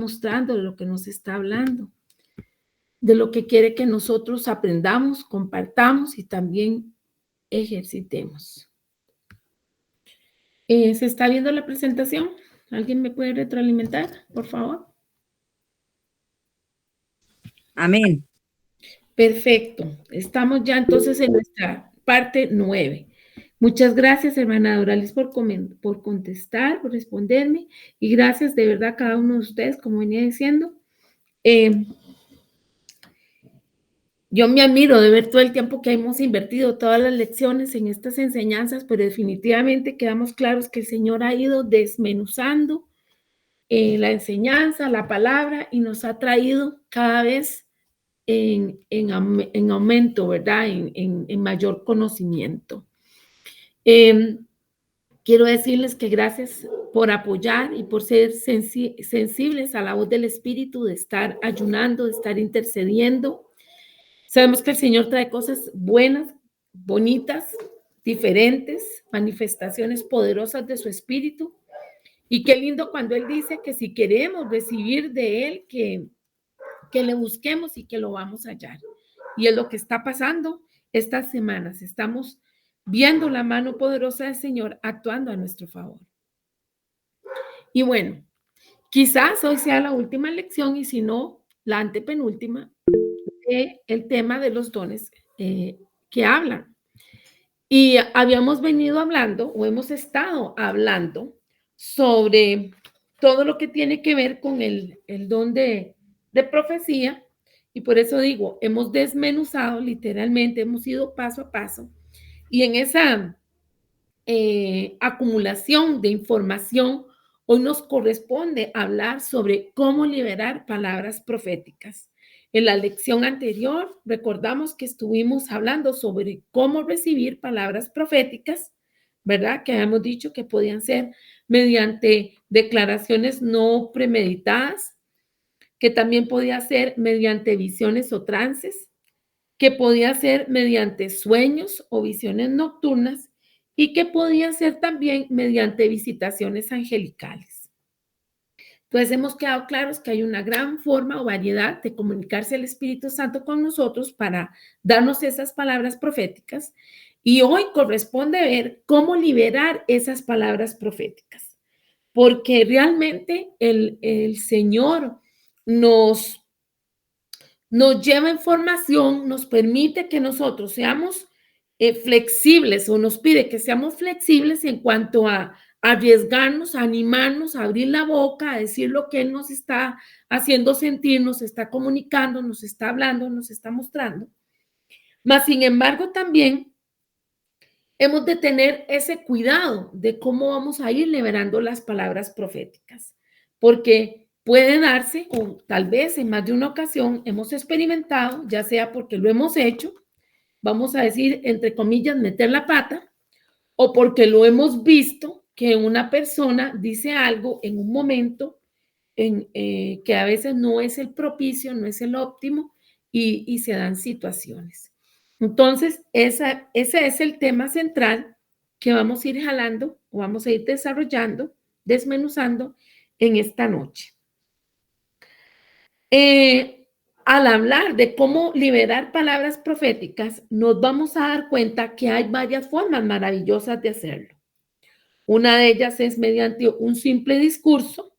mostrando, de lo que nos está hablando, de lo que quiere que nosotros aprendamos, compartamos y también ejercitemos. ¿Se está viendo la presentación? ¿Alguien me puede retroalimentar, por favor? Amén. Perfecto. Estamos ya entonces en nuestra parte 9. Muchas gracias, hermana Doralis, por contestar, por responderme. Y gracias de verdad a cada uno de ustedes, como venía diciendo. Yo me admiro de ver todo el tiempo que hemos invertido, todas las lecciones en estas enseñanzas, pero definitivamente quedamos claros que el Señor ha ido desmenuzando la enseñanza, la palabra, y nos ha traído cada vez en aumento, ¿verdad? En mayor conocimiento. Quiero decirles que gracias por apoyar y por ser sensibles a la voz del Espíritu, de estar ayunando, de estar intercediendo. Sabemos que el Señor trae cosas buenas, bonitas, diferentes, manifestaciones poderosas de su Espíritu. Y qué lindo cuando Él dice que si queremos recibir de Él, que le busquemos y que lo vamos a hallar. Y es lo que está pasando estas semanas. Estamos viendo la mano poderosa del Señor actuando a nuestro favor. Y bueno, quizás hoy sea la última lección y si no, la antepenúltima, el tema de los dones que hablan. Y habíamos venido hablando o hemos estado hablando sobre todo lo que tiene que ver con el don de profecía. Y por eso digo, hemos desmenuzado literalmente, hemos ido paso a paso. Y en esa acumulación de información, hoy nos corresponde hablar sobre cómo liberar palabras proféticas. En la lección anterior, recordamos que estuvimos hablando sobre cómo recibir palabras proféticas, ¿verdad? Que habíamos dicho que podían ser mediante declaraciones no premeditadas, que también podía ser mediante visiones o trances, que podía ser mediante sueños o visiones nocturnas y que podía ser también mediante visitaciones angelicales. Entonces hemos quedado claros que hay una gran forma o variedad de comunicarse el Espíritu Santo con nosotros para darnos esas palabras proféticas y hoy corresponde ver cómo liberar esas palabras proféticas, porque realmente el Señor nos lleva información, nos permite que nosotros seamos flexibles o nos pide que seamos flexibles en cuanto a arriesgarnos, a animarnos, a abrir la boca, a decir lo que Él nos está haciendo sentir, nos está comunicando, nos está hablando, nos está mostrando. Mas, sin embargo, también hemos de tener ese cuidado de cómo vamos a ir liberando las palabras proféticas, porque puede darse, o tal vez en más de una ocasión hemos experimentado, ya sea porque lo hemos hecho, vamos a decir, entre comillas, meter la pata, o porque lo hemos visto que una persona dice algo en un momento que a veces no es el propicio, no es el óptimo, y se dan situaciones. Entonces, ese es el tema central que vamos a ir jalando o vamos a ir desarrollando, desmenuzando en esta noche. Al hablar de cómo liberar palabras proféticas, nos vamos a dar cuenta que hay varias formas maravillosas de hacerlo. Una de ellas es mediante un simple discurso,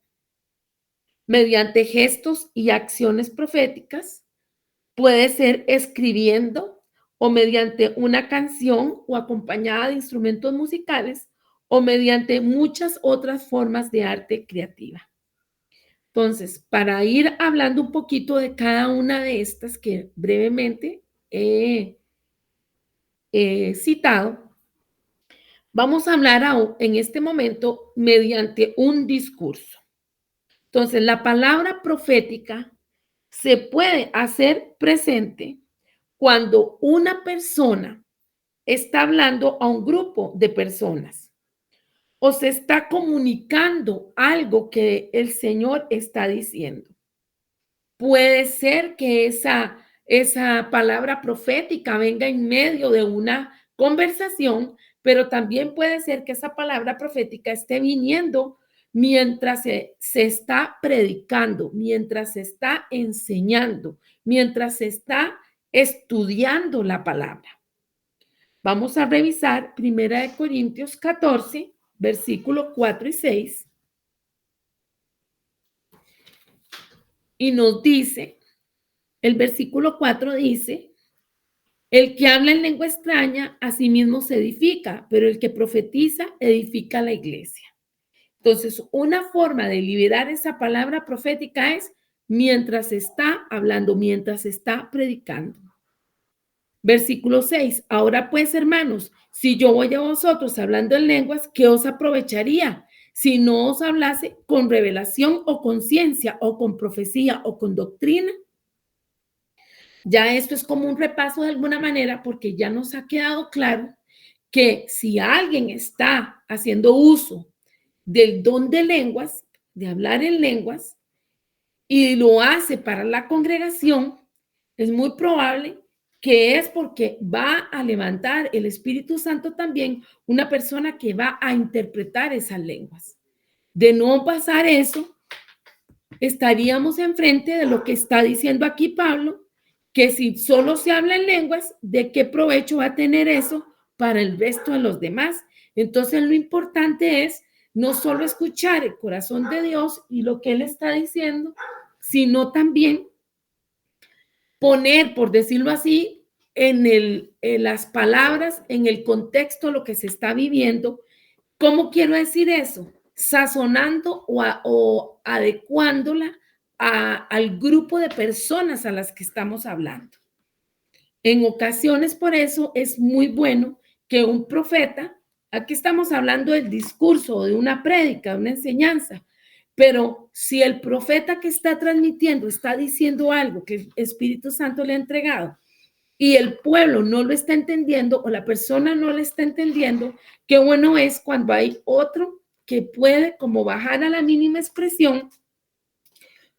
mediante gestos y acciones proféticas, puede ser escribiendo o mediante una canción o acompañada de instrumentos musicales o mediante muchas otras formas de arte creativa. Entonces, para ir hablando un poquito de cada una de estas que brevemente he citado, vamos a hablar en este momento mediante un discurso. Entonces, la palabra profética se puede hacer presente cuando una persona está hablando a un grupo de personas o se está comunicando algo que el Señor está diciendo. Puede ser que esa palabra profética venga en medio de una conversación, pero también puede ser que esa palabra profética esté viniendo mientras se está predicando, mientras se está enseñando, mientras se está estudiando la palabra. Vamos a revisar 1 Corintios 14, versículos 4 y 6. Y nos dice, el versículo 4 dice, el que habla en lengua extraña a sí mismo se edifica, pero el que profetiza edifica la iglesia. Entonces, una forma de liberar esa palabra profética es mientras está hablando, mientras está predicando. Versículo 6. Ahora pues, hermanos, si yo voy a vosotros hablando en lenguas, ¿qué os aprovecharía? Si no os hablase con revelación o con ciencia o con profecía o con doctrina. Ya esto es como un repaso de alguna manera porque ya nos ha quedado claro que si alguien está haciendo uso del don de lenguas, de hablar en lenguas, y lo hace para la congregación, es muy probable que es porque va a levantar el Espíritu Santo también una persona que va a interpretar esas lenguas. De no pasar eso, estaríamos enfrente de lo que está diciendo aquí Pablo, que si solo se habla en lenguas, ¿de qué provecho va a tener eso para el resto de los demás? Entonces lo importante es no solo escuchar el corazón de Dios y lo que Él está diciendo, sino también poner, por decirlo así, en las palabras, en el contexto, lo que se está viviendo. ¿Cómo quiero decir eso? Sazonando o adecuándola al grupo de personas a las que estamos hablando. En ocasiones, por eso, es muy bueno que un profeta, aquí estamos hablando del discurso, de una prédica, de una enseñanza, pero si el profeta que está transmitiendo está diciendo algo que el Espíritu Santo le ha entregado y el pueblo no lo está entendiendo o la persona no lo está entendiendo, qué bueno es cuando hay otro que puede como bajar a la mínima expresión,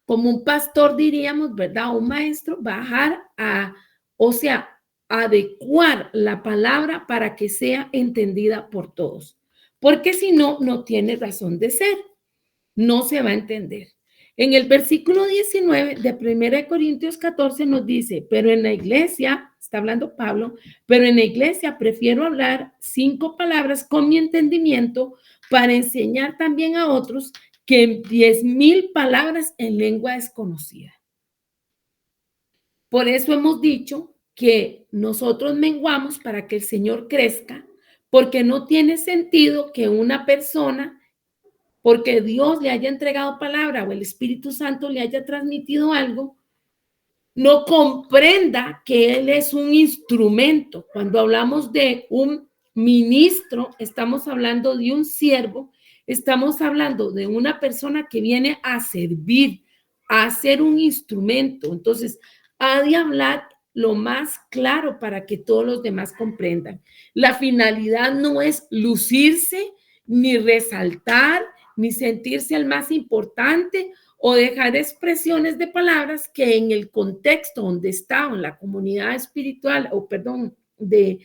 como un pastor diríamos, ¿verdad? Un maestro, bajar o sea, adecuar la palabra para que sea entendida por todos. Porque si no, no tiene razón de ser. No se va a entender. En el versículo 19 de 1 Corintios 14 nos dice, pero en la iglesia, está hablando Pablo, pero en la iglesia prefiero hablar 5 palabras con mi entendimiento para enseñar también a otros que 10,000 palabras en lengua desconocida. Por eso hemos dicho que nosotros menguamos para que el Señor crezca, porque no tiene sentido que una persona, porque Dios le haya entregado palabra o el Espíritu Santo le haya transmitido algo, no comprenda que Él es un instrumento. Cuando hablamos de un ministro, estamos hablando de un siervo, estamos hablando de una persona que viene a servir, a ser un instrumento. Entonces, ha de hablar lo más claro para que todos los demás comprendan. La finalidad no es lucirse, ni resaltar, ni sentirse el más importante o dejar expresiones de palabras que en el contexto donde está, en la comunidad espiritual, o perdón, de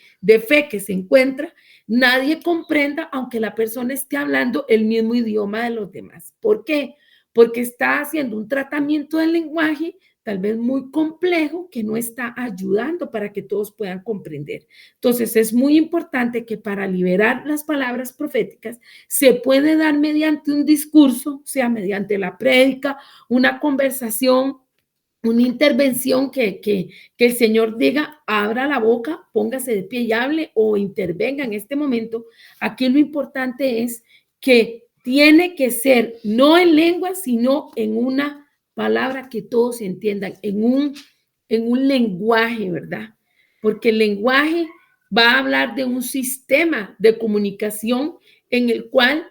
fe que se encuentra, nadie comprenda, aunque la persona esté hablando el mismo idioma de los demás. ¿Por qué? Porque está haciendo un tratamiento del lenguaje tal vez muy complejo que no está ayudando para que todos puedan comprender. Entonces, es muy importante que para liberar las palabras proféticas se puede dar mediante un discurso, sea mediante la prédica, una conversación, una intervención que el Señor diga, abra la boca, póngase de pie y hable o intervenga en este momento. Aquí lo importante es que tiene que ser no en lengua, sino en una palabra que todos entiendan, en un lenguaje, ¿verdad? Porque el lenguaje va a hablar de un sistema de comunicación en el cual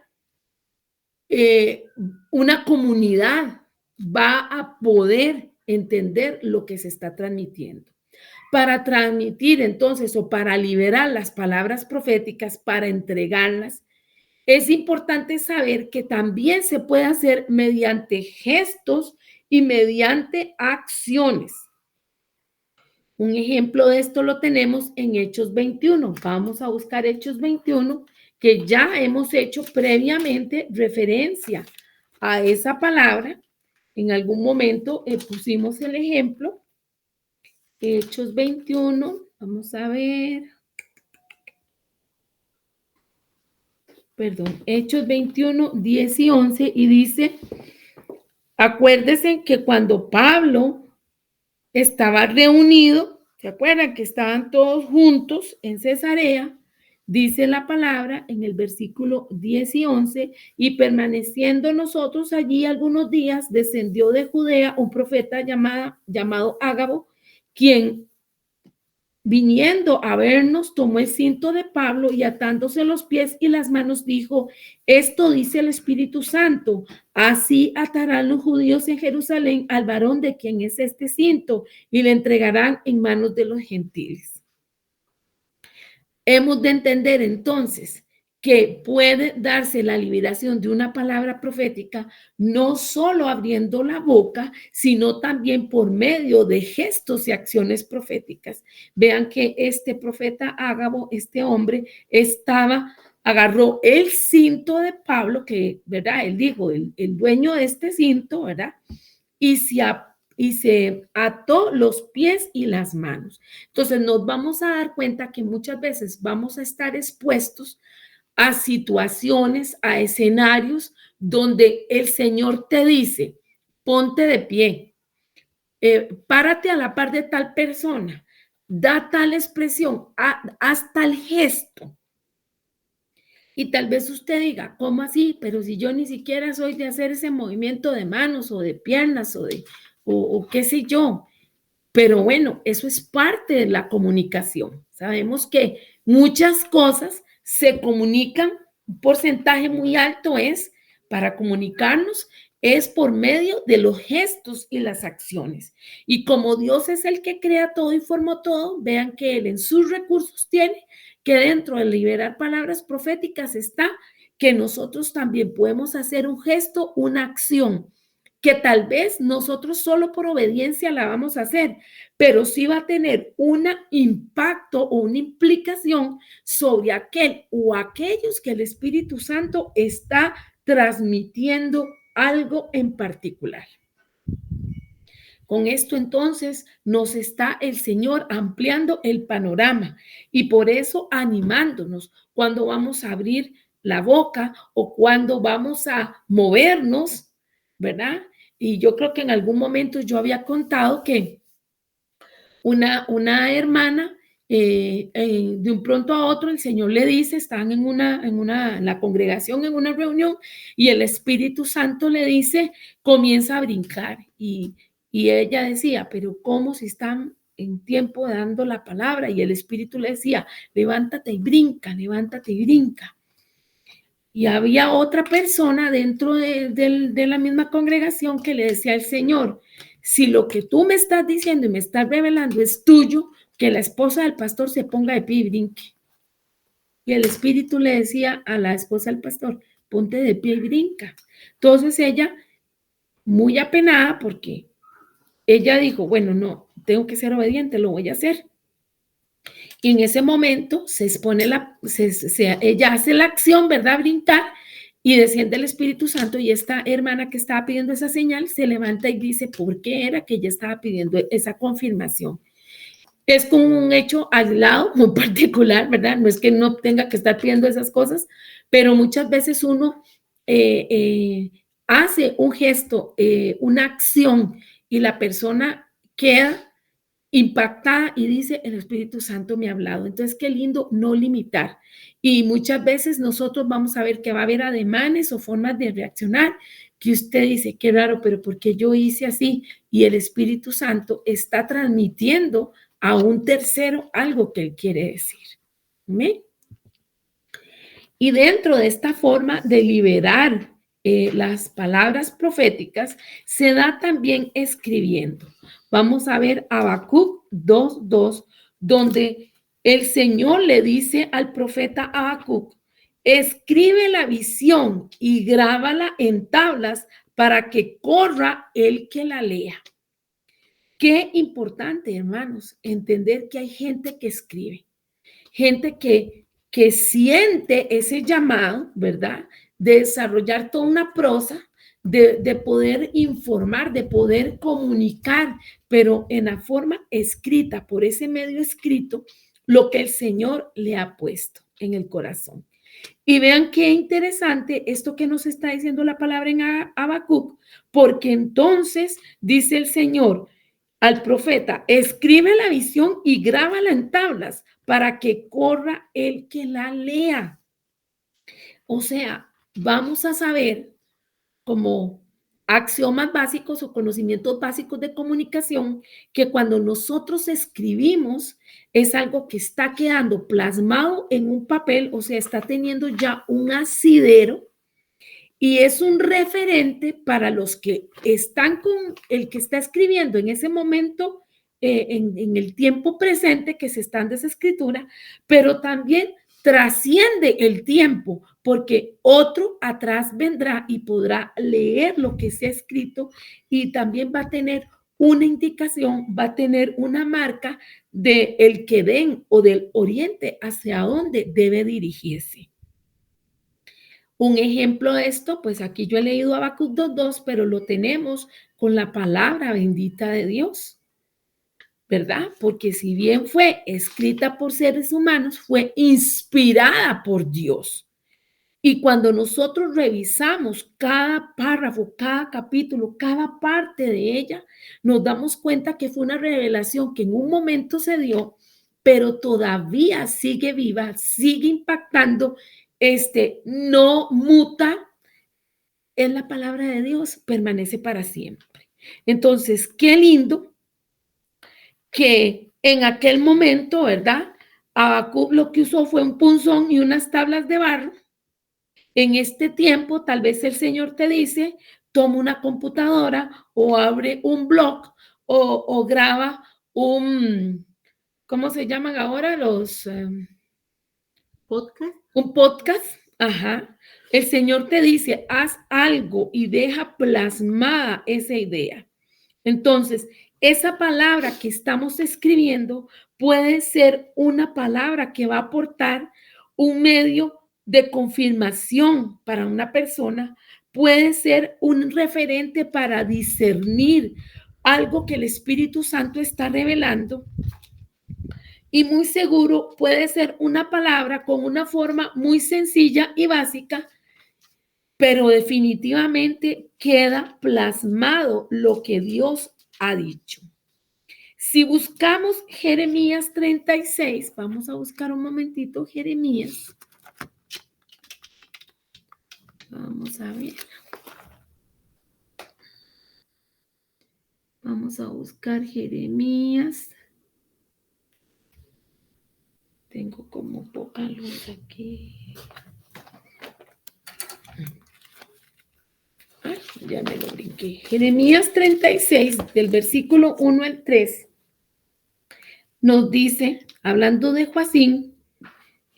una comunidad va a poder entender lo que se está transmitiendo. Para transmitir entonces o para liberar las palabras proféticas, para entregarlas, es importante saber que también se puede hacer mediante gestos y mediante acciones. Un ejemplo de esto lo tenemos en Hechos 21. Vamos a buscar Hechos 21 que ya hemos hecho previamente referencia a esa palabra. En algún momento pusimos el ejemplo, Hechos 21, vamos a ver, perdón, Hechos 21, 10 y 11, y dice, acuérdense que cuando Pablo estaba reunido, ¿se acuerdan que estaban todos juntos en Cesarea? Dice la palabra en el versículo 10 y 11, y permaneciendo nosotros allí algunos días, descendió de Judea un profeta llamado Ágabo, quien viniendo a vernos, tomó el cinto de Pablo y atándose los pies y las manos dijo, esto dice el Espíritu Santo, así atarán los judíos en Jerusalén al varón de quien es este cinto y le entregarán en manos de los gentiles. Hemos de entender entonces que puede darse la liberación de una palabra profética no solo abriendo la boca, sino también por medio de gestos y acciones proféticas. Vean que este profeta Ágabo, este hombre, agarró el cinto de Pablo, que, ¿verdad? Él dijo, el dueño de este cinto, ¿verdad? Y se ató los pies y las manos. Entonces nos vamos a dar cuenta que muchas veces vamos a estar expuestos a situaciones, a escenarios donde el Señor te dice, ponte de pie, párate a la par de tal persona, da tal expresión, haz tal gesto. Y tal vez usted diga, ¿cómo así? Pero si yo ni siquiera soy de hacer ese movimiento de manos o de piernas o qué sé yo. Pero bueno, eso es parte de la comunicación. Sabemos que muchas cosas se comunican, un porcentaje muy alto es para comunicarnos, es por medio de los gestos y las acciones. Y como Dios es el que crea todo y formó todo, vean que Él en sus recursos tiene que dentro de liberar palabras proféticas está que nosotros también podemos hacer un gesto, una acción que tal vez nosotros solo por obediencia la vamos a hacer, pero sí va a tener un impacto o una implicación sobre aquel o aquellos que el Espíritu Santo está transmitiendo algo en particular. Con esto entonces nos está el Señor ampliando el panorama y por eso animándonos cuando vamos a abrir la boca o cuando vamos a movernos, ¿verdad? Y yo creo que en algún momento yo había contado que una hermana, de un pronto a otro, el Señor le dice, están en la congregación, en una reunión, y el Espíritu Santo le dice, comienza a brincar. Y ella decía, pero ¿cómo si están en tiempo dando la palabra? Y el Espíritu le decía, levántate y brinca, levántate y brinca. Y había otra persona dentro de la misma congregación que le decía al Señor, si lo que tú me estás diciendo y me estás revelando es tuyo, que la esposa del pastor se ponga de pie y brinque. Y el Espíritu le decía a la esposa del pastor, ponte de pie y brinca. Entonces ella, muy apenada, porque ella dijo, bueno, no, tengo que ser obediente, lo voy a hacer. Y en ese momento se expone ella hace la acción, ¿verdad? Brincar, y desciende el Espíritu Santo y esta hermana que estaba pidiendo esa señal se levanta y dice por qué era que ella estaba pidiendo esa confirmación. Es como un hecho aislado, muy particular, ¿verdad? No es que no tenga que estar pidiendo esas cosas, pero muchas veces uno hace un gesto, una acción y la persona queda impactada y dice, el Espíritu Santo me ha hablado. Entonces, qué lindo no limitar. Y muchas veces nosotros vamos a ver que va a haber ademanes o formas de reaccionar que usted dice, qué raro, pero ¿por qué yo hice así? Y el Espíritu Santo está transmitiendo a un tercero algo que él quiere decir. ¿Me? Y dentro de esta forma de liberar las palabras proféticas, se da también escribiendo. Vamos a ver Habacuc 2:2, donde el Señor le dice al profeta Habacuc, escribe la visión y grábala en tablas para que corra el que la lea. Qué importante, hermanos, entender que hay gente que escribe, gente que que siente ese llamado, ¿verdad? De desarrollar toda una prosa, de poder informar, de poder comunicar, pero en la forma escrita, por ese medio escrito, lo que el Señor le ha puesto en el corazón. Y vean qué interesante esto que nos está diciendo la palabra en Habacuc, porque entonces dice el Señor al profeta, escribe la visión y grábala en tablas para que corra el que la lea. O sea, vamos a saber como axiomas básicos o conocimientos básicos de comunicación que cuando nosotros escribimos es algo que está quedando plasmado en un papel, o sea, está teniendo ya un asidero y es un referente para los que están con el que está escribiendo en ese momento, en el tiempo presente que se está en esa escritura, pero también trasciende el tiempo, porque otro atrás vendrá y podrá leer lo que se ha escrito y también va a tener una indicación, va a tener una marca de el que ven o del oriente hacia dónde debe dirigirse. Un ejemplo de esto, pues aquí yo he leído Habacuc 2:2, pero lo tenemos con la palabra bendita de Dios, ¿verdad? Porque si bien fue escrita por seres humanos, fue inspirada por Dios. Y cuando nosotros revisamos cada párrafo, cada capítulo, cada parte de ella, nos damos cuenta que fue una revelación que en un momento se dio, pero todavía sigue viva, sigue impactando, no muta, en la palabra de Dios, permanece para siempre. Entonces, qué lindo que en aquel momento, ¿verdad? Habacuc lo que usó fue un punzón y unas tablas de barro. En este tiempo, tal vez el Señor te dice, toma una computadora o abre un blog o graba un, ¿cómo se llaman ahora los? Podcast. Un podcast. Ajá. El Señor te dice, haz algo y deja plasmada esa idea. Entonces, esa palabra que estamos escribiendo puede ser una palabra que va a aportar un medio de confirmación para una persona, puede ser un referente para discernir algo que el Espíritu Santo está revelando y muy seguro puede ser una palabra con una forma muy sencilla y básica, pero definitivamente queda plasmado lo que Dios ha dicho. Si buscamos Jeremías 36, vamos a buscar un momentito Jeremías. Vamos a ver. Vamos a buscar Jeremías. Tengo como poca luz aquí. Ay, ya me lo brinqué. Jeremías 36, del versículo 1 al 3, nos dice, hablando de Joacín,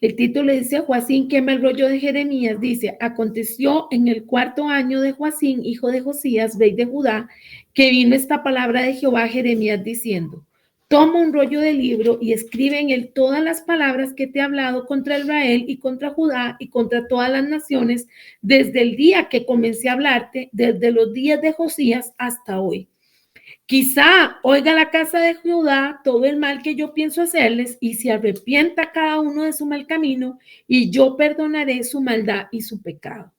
el título dice, Joacín quema el rollo de Jeremías, dice, aconteció en el 4.º año de Joacín, hijo de Josías, rey de Judá, que vino esta palabra de Jehová a Jeremías diciendo, toma un rollo de libro y escribe en él todas las palabras que te he hablado contra Israel y contra Judá y contra todas las naciones, desde el día que comencé a hablarte, desde los días de Josías hasta hoy. Quizá oiga la casa de Judá todo el mal que yo pienso hacerles y se arrepienta cada uno de su mal camino y yo perdonaré su maldad y su pecado.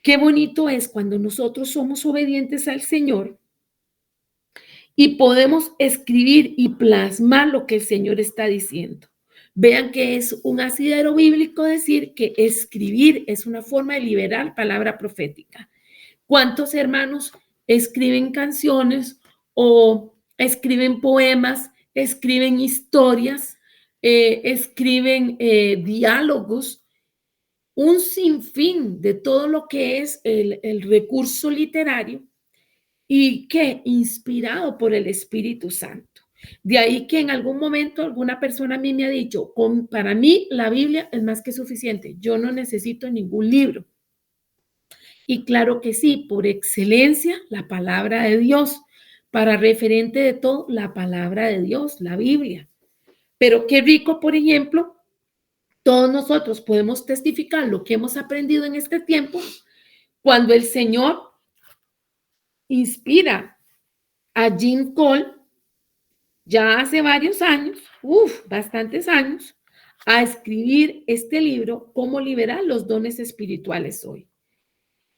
Qué bonito es cuando nosotros somos obedientes al Señor y podemos escribir y plasmar lo que el Señor está diciendo. Vean que es un asidero bíblico decir que escribir es una forma de liberar palabra profética. ¿Cuántos hermanos escriben canciones o escriben poemas, escriben historias, escriben diálogos? Un sinfín de todo lo que es el recurso literario y que inspirado por el Espíritu Santo. De ahí que en algún momento alguna persona a mí me ha dicho, para mí la Biblia es más que suficiente, yo no necesito ningún libro. Y claro que sí, por excelencia, la palabra de Dios, para referente de todo, la palabra de Dios, la Biblia. Pero qué rico, por ejemplo, Todos nosotros podemos testificar lo que hemos aprendido en este tiempo cuando el Señor inspira a Jim Cole ya hace varios años, bastantes años, a escribir este libro, Cómo liberar los dones espirituales hoy.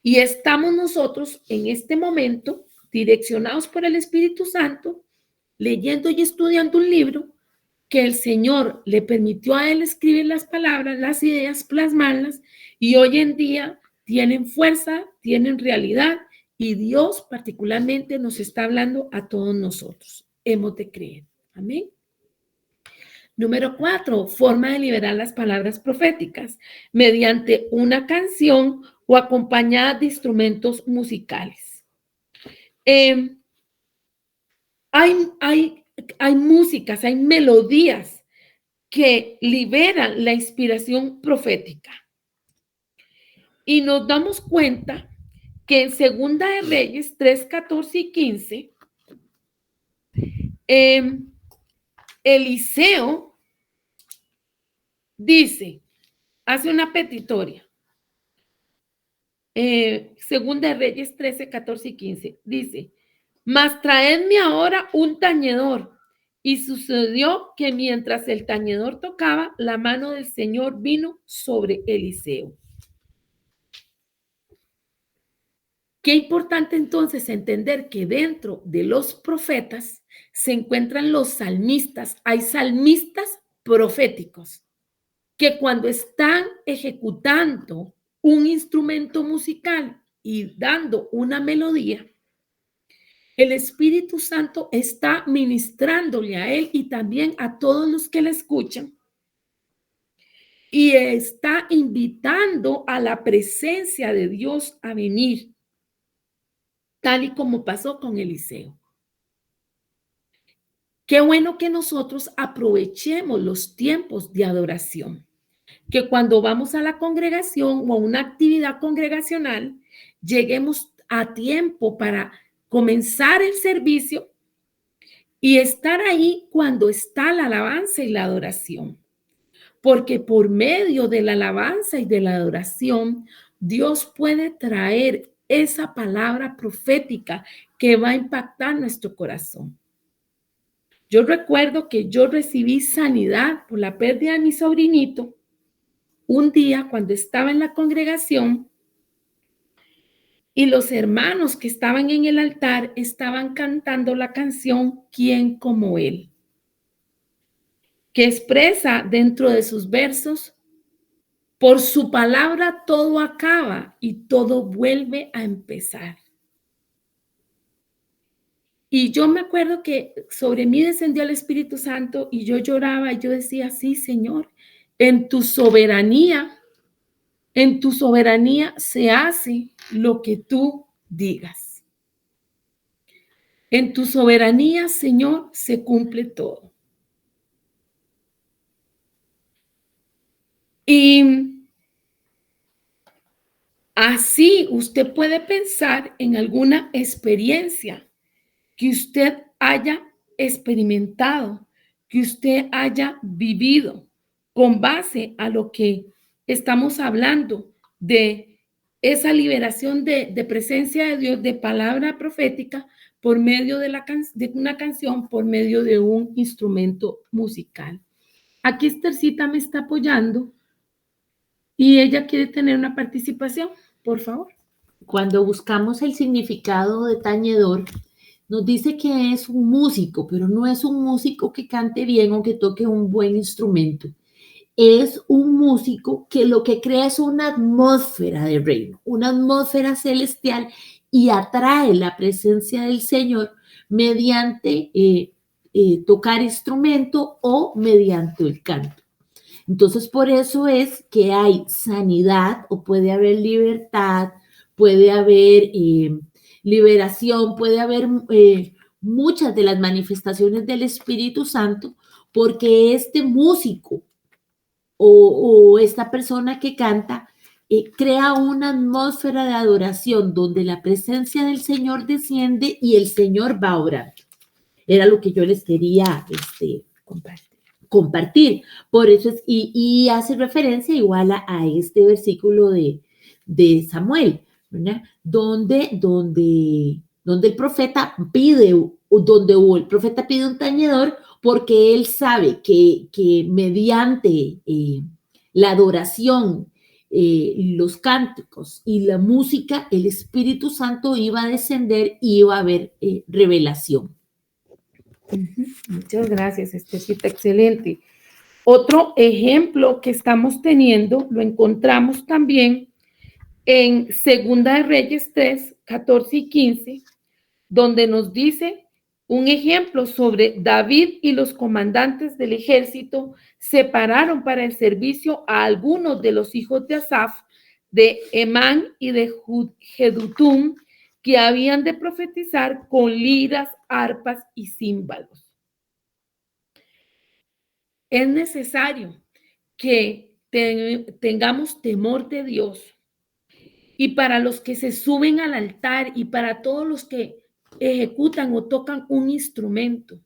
Y estamos nosotros en este momento, direccionados por el Espíritu Santo, leyendo y estudiando un libro que el Señor le permitió a él escribir las palabras, las ideas, plasmarlas, y hoy en día tienen fuerza, tienen realidad, y Dios particularmente nos está hablando a todos nosotros. Hemos de creer. Amén. Número 4, forma de liberar las palabras proféticas mediante una canción o acompañada de instrumentos musicales. Hay músicas, hay melodías que liberan la inspiración profética. Y nos damos cuenta que en Segunda de Reyes 3, 14 y 15, Eliseo dice, hace una petitoria. Segunda de Reyes 13, 14 y 15, dice, mas traedme ahora un tañedor. Y sucedió que mientras el tañedor tocaba, la mano del Señor vino sobre Eliseo. Qué importante entonces entender que dentro de los profetas se encuentran los salmistas. Hay salmistas proféticos que cuando están ejecutando un instrumento musical y dando una melodía, el Espíritu Santo está ministrándole a él y también a todos los que le escuchan y está invitando a la presencia de Dios a venir, tal y como pasó con Eliseo. Qué bueno que nosotros aprovechemos los tiempos de adoración, que cuando vamos a la congregación o a una actividad congregacional, lleguemos a tiempo para comenzar el servicio y estar ahí cuando está la alabanza y la adoración. Porque por medio de la alabanza y de la adoración, Dios puede traer esa palabra profética que va a impactar nuestro corazón. Yo recuerdo que yo recibí sanidad por la pérdida de mi sobrinito un día cuando estaba en la congregación y los hermanos que estaban en el altar estaban cantando la canción ¿Quién como él?, que expresa dentro de sus versos, por su palabra todo acaba y todo vuelve a empezar. Y yo me acuerdo que sobre mí descendió el Espíritu Santo y yo lloraba y yo decía, sí, Señor, en tu soberanía se hace lo que tú digas. En tu soberanía, Señor, se cumple todo. Y así usted puede pensar en alguna experiencia que usted haya experimentado, que usted haya vivido con base a lo que estamos hablando de esa liberación de presencia de Dios, de palabra profética, por medio de una canción, por medio de un instrumento musical. Aquí Esthercita me está apoyando y ella quiere tener una participación, por favor. Cuando buscamos el significado de tañedor, nos dice que es un músico, pero no es un músico que cante bien o que toque un buen instrumento. Es un músico que lo que crea es una atmósfera de reino, una atmósfera celestial y atrae la presencia del Señor mediante tocar instrumento o mediante el canto. Entonces, por eso es que hay sanidad o puede haber libertad, puede haber liberación, puede haber muchas de las manifestaciones del Espíritu Santo, porque este músico o esta persona que canta crea una atmósfera de adoración donde la presencia del Señor desciende y el Señor va orando. Era lo que yo les quería compartir. compartir. Por eso es, y hace referencia igual a este versículo de Samuel, ¿verdad? Donde el profeta pide, el profeta pide un tañedor porque él sabe que mediante la adoración, los cánticos y la música, el Espíritu Santo iba a descender y iba a haber revelación. Muchas gracias, Estecita, excelente. Otro ejemplo que estamos teniendo, lo encontramos también en Segunda de Reyes 3, 14 y 15, donde nos dice un ejemplo sobre David y los comandantes del ejército separaron para el servicio a algunos de los hijos de Asaf, de Emán y de Jedutum, que habían de profetizar con liras, arpas y címbalos. Es necesario que tengamos temor de Dios. Y para los que se suben al altar y para todos los que ejecutan o tocan un instrumento,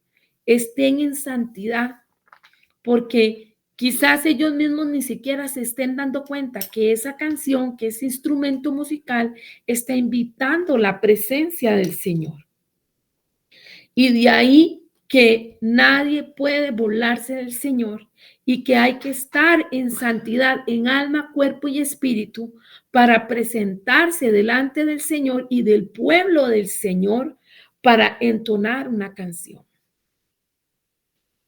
estén en santidad, porque quizás ellos mismos ni siquiera se estén dando cuenta que esa canción, que ese instrumento musical está invitando la presencia del Señor. Y de ahí que nadie puede burlarse del Señor y que hay que estar en santidad en alma, cuerpo y espíritu para presentarse delante del Señor y del pueblo del Señor para entonar una canción.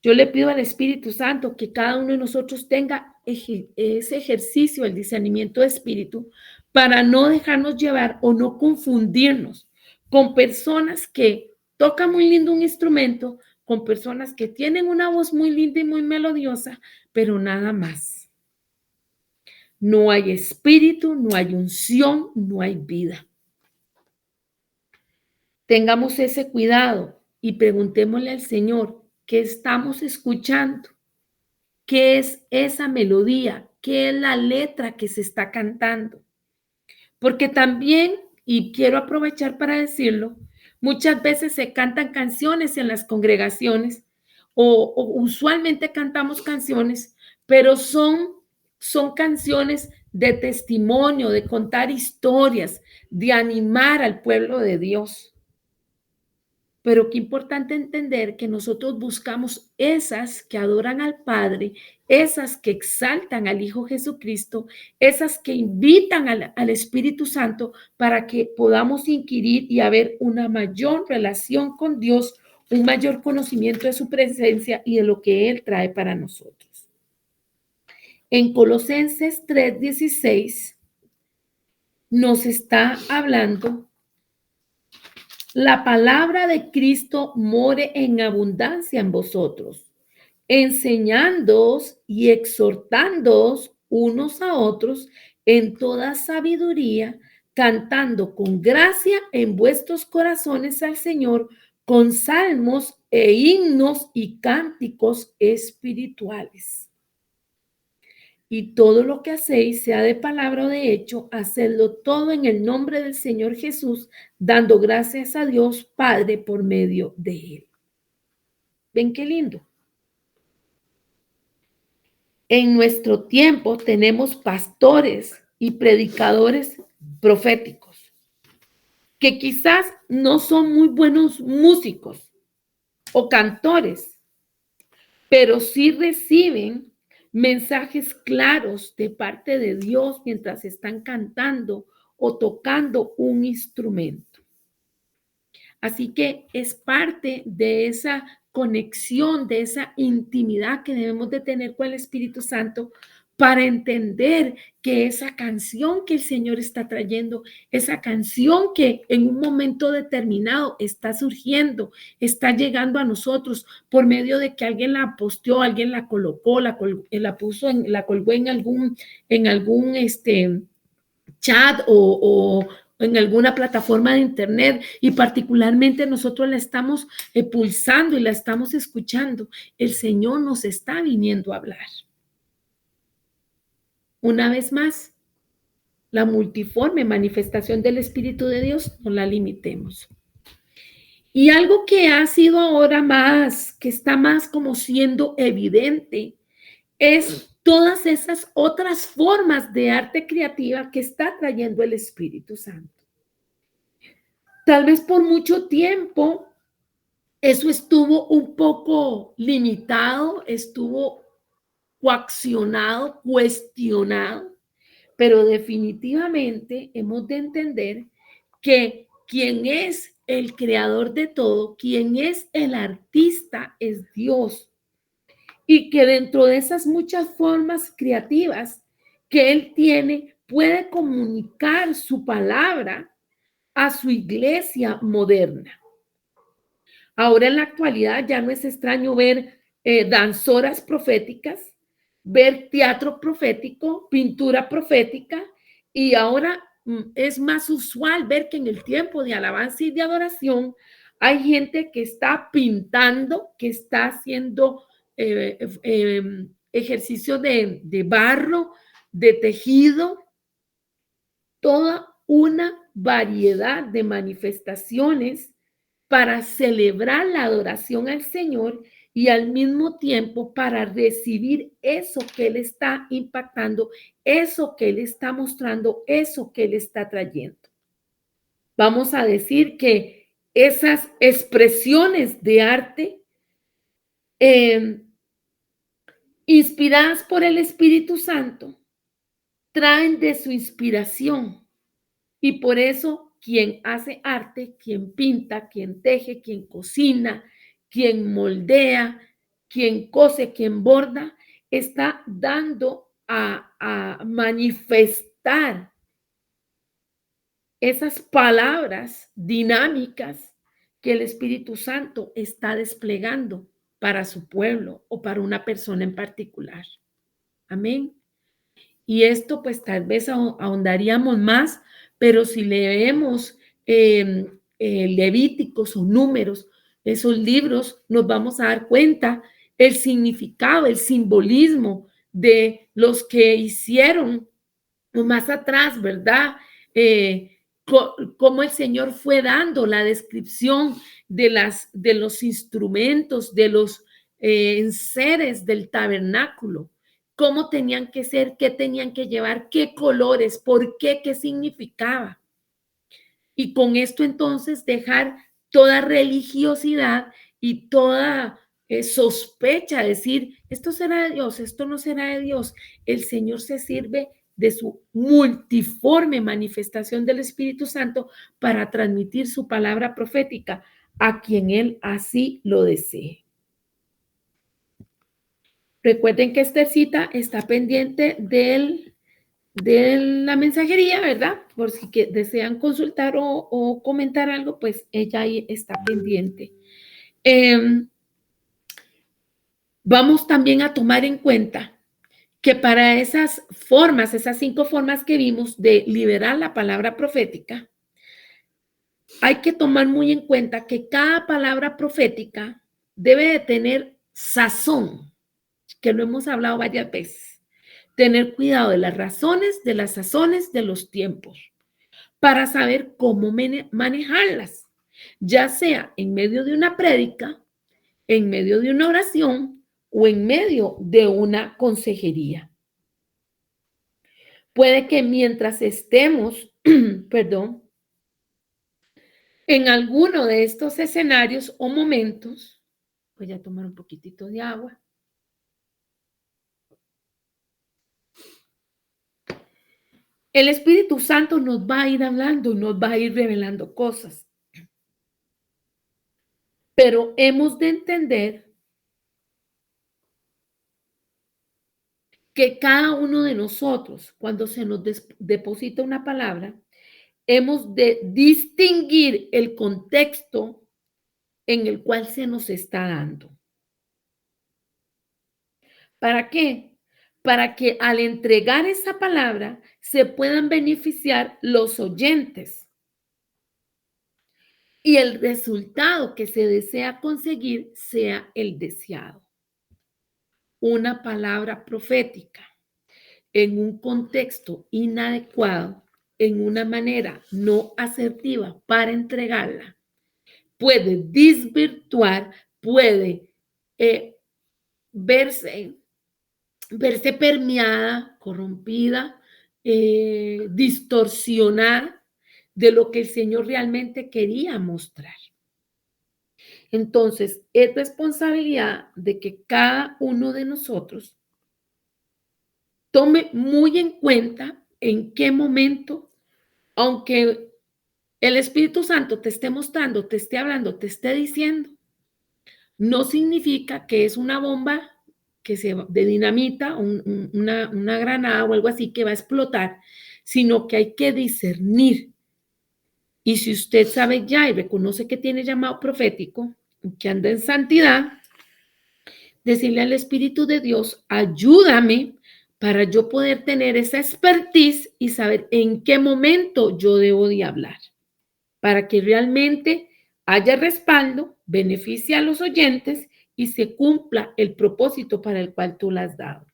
Yo le pido al Espíritu Santo que cada uno de nosotros tenga ese ejercicio, el discernimiento de espíritu, para no dejarnos llevar o no confundirnos con personas que tocan muy lindo un instrumento, con personas que tienen una voz muy linda y muy melodiosa, pero nada más. No hay espíritu, no hay unción, no hay vida. Tengamos ese cuidado y preguntémosle al Señor, ¿qué estamos escuchando? ¿Qué es esa melodía? ¿Qué es la letra que se está cantando? Porque también, y quiero aprovechar para decirlo, muchas veces se cantan canciones en las congregaciones o usualmente cantamos canciones, pero son canciones de testimonio, de contar historias, de animar al pueblo de Dios. Pero qué importante entender que nosotros buscamos esas que adoran al Padre, esas que exaltan al Hijo Jesucristo, esas que invitan al Espíritu Santo para que podamos inquirir y haber una mayor relación con Dios, un mayor conocimiento de su presencia y de lo que Él trae para nosotros. En Colosenses 3:16 nos está hablando: la palabra de Cristo more en abundancia en vosotros, enseñándoos y exhortándoos unos a otros en toda sabiduría, cantando con gracia en vuestros corazones al Señor, con salmos e himnos y cánticos espirituales. Y todo lo que hacéis, sea de palabra o de hecho, hacedlo todo en el nombre del Señor Jesús, dando gracias a Dios Padre por medio de Él. ¿Ven qué lindo? En nuestro tiempo tenemos pastores y predicadores proféticos que quizás no son muy buenos músicos o cantores, pero sí reciben mensajes claros de parte de Dios mientras están cantando o tocando un instrumento. Así que es parte de esa conexión, de esa intimidad que debemos de tener con el Espíritu Santo para entender que esa canción que el Señor está trayendo, esa canción que en un momento determinado está surgiendo, está llegando a nosotros por medio de que alguien la posteó, alguien la colocó, la puso, la colgó en algún chat o en alguna plataforma de internet y particularmente nosotros la estamos pulsando y la estamos escuchando. El Señor nos está viniendo a hablar. Una vez más, la multiforme manifestación del Espíritu de Dios no la limitemos. Y algo que ha sido ahora más, que está más como siendo evidente, es todas esas otras formas de arte creativa que está trayendo el Espíritu Santo. Tal vez por mucho tiempo eso estuvo un poco limitado, estuvo coaccionado, cuestionado, pero definitivamente hemos de entender que quien es el creador de todo, quien es el artista es Dios, y que dentro de esas muchas formas creativas que Él tiene, puede comunicar su palabra a su iglesia moderna. Ahora en la actualidad ya no es extraño ver danzoras proféticas, ver teatro profético, pintura profética, y ahora es más usual ver que en el tiempo de alabanza y de adoración hay gente que está pintando, que está haciendo ejercicio de barro, de tejido, toda una variedad de manifestaciones para celebrar la adoración al Señor y al mismo tiempo para recibir eso que Él está impactando, eso que Él está mostrando, eso que Él está trayendo. Vamos a decir que esas expresiones de arte eh, inspiradas por el Espíritu Santo traen de su inspiración. Y por eso quien hace arte, quien pinta, quien teje, quien cocina, quien moldea, quien cose, quien borda, está dando a manifestar esas palabras dinámicas que el Espíritu Santo está desplegando para su pueblo o para una persona en particular. Amén. Y esto pues tal vez ahondaríamos más, pero si leemos Levíticos o Números, esos libros, nos vamos a dar cuenta el significado, el simbolismo de los que hicieron más atrás, ¿verdad? Cómo el Señor fue dando la descripción de los instrumentos, de los enseres del tabernáculo, cómo tenían que ser, qué tenían que llevar, qué colores, por qué, qué significaba. Y con esto entonces dejar toda religiosidad y toda sospecha, decir, esto será de Dios, esto no será de Dios. El Señor se sirve de su multiforme manifestación del Espíritu Santo para transmitir su palabra profética a quien Él así lo desee. Recuerden que esta cita está pendiente de la mensajería, ¿verdad? Por si que desean consultar o comentar algo, pues ella ahí está pendiente. Vamos también a tomar en cuenta que para esas formas, esas 5 formas que vimos de liberar la palabra profética, hay que tomar muy en cuenta que cada palabra profética debe de tener sazón, que lo hemos hablado varias veces. Tener cuidado de las razones, de las sazones, de los tiempos, para saber cómo manejarlas, ya sea en medio de una prédica, en medio de una oración o en medio de una consejería. Puede que mientras estemos, perdón, en alguno de estos escenarios o momentos, voy a tomar un poquitito de agua. El Espíritu Santo nos va a ir hablando y nos va a ir revelando cosas. Pero hemos de entender que cada uno de nosotros, cuando se nos deposita una palabra, hemos de distinguir el contexto en el cual se nos está dando. ¿Para qué? Para que al entregar esa palabra se puedan beneficiar los oyentes y el resultado que se desea conseguir sea el deseado. Una palabra profética en un contexto inadecuado, en una manera no asertiva para entregarla, puede desvirtuar, puede eh, verse, verse permeada, corrompida, distorsionada de lo que el Señor realmente quería mostrar. Entonces, es responsabilidad de que cada uno de nosotros tome muy en cuenta en qué momento, aunque el Espíritu Santo te esté mostrando, te esté hablando, te esté diciendo, no significa que es una bomba de dinamita, una granada o algo así que va a explotar, sino que hay que discernir. Y si usted sabe ya y reconoce que tiene llamado profético, que anda en santidad, decirle al Espíritu de Dios, ayúdame para yo poder tener esa expertise y saber en qué momento yo debo de hablar, para que realmente haya respaldo, beneficie a los oyentes y se cumpla el propósito para el cual tú la has dado.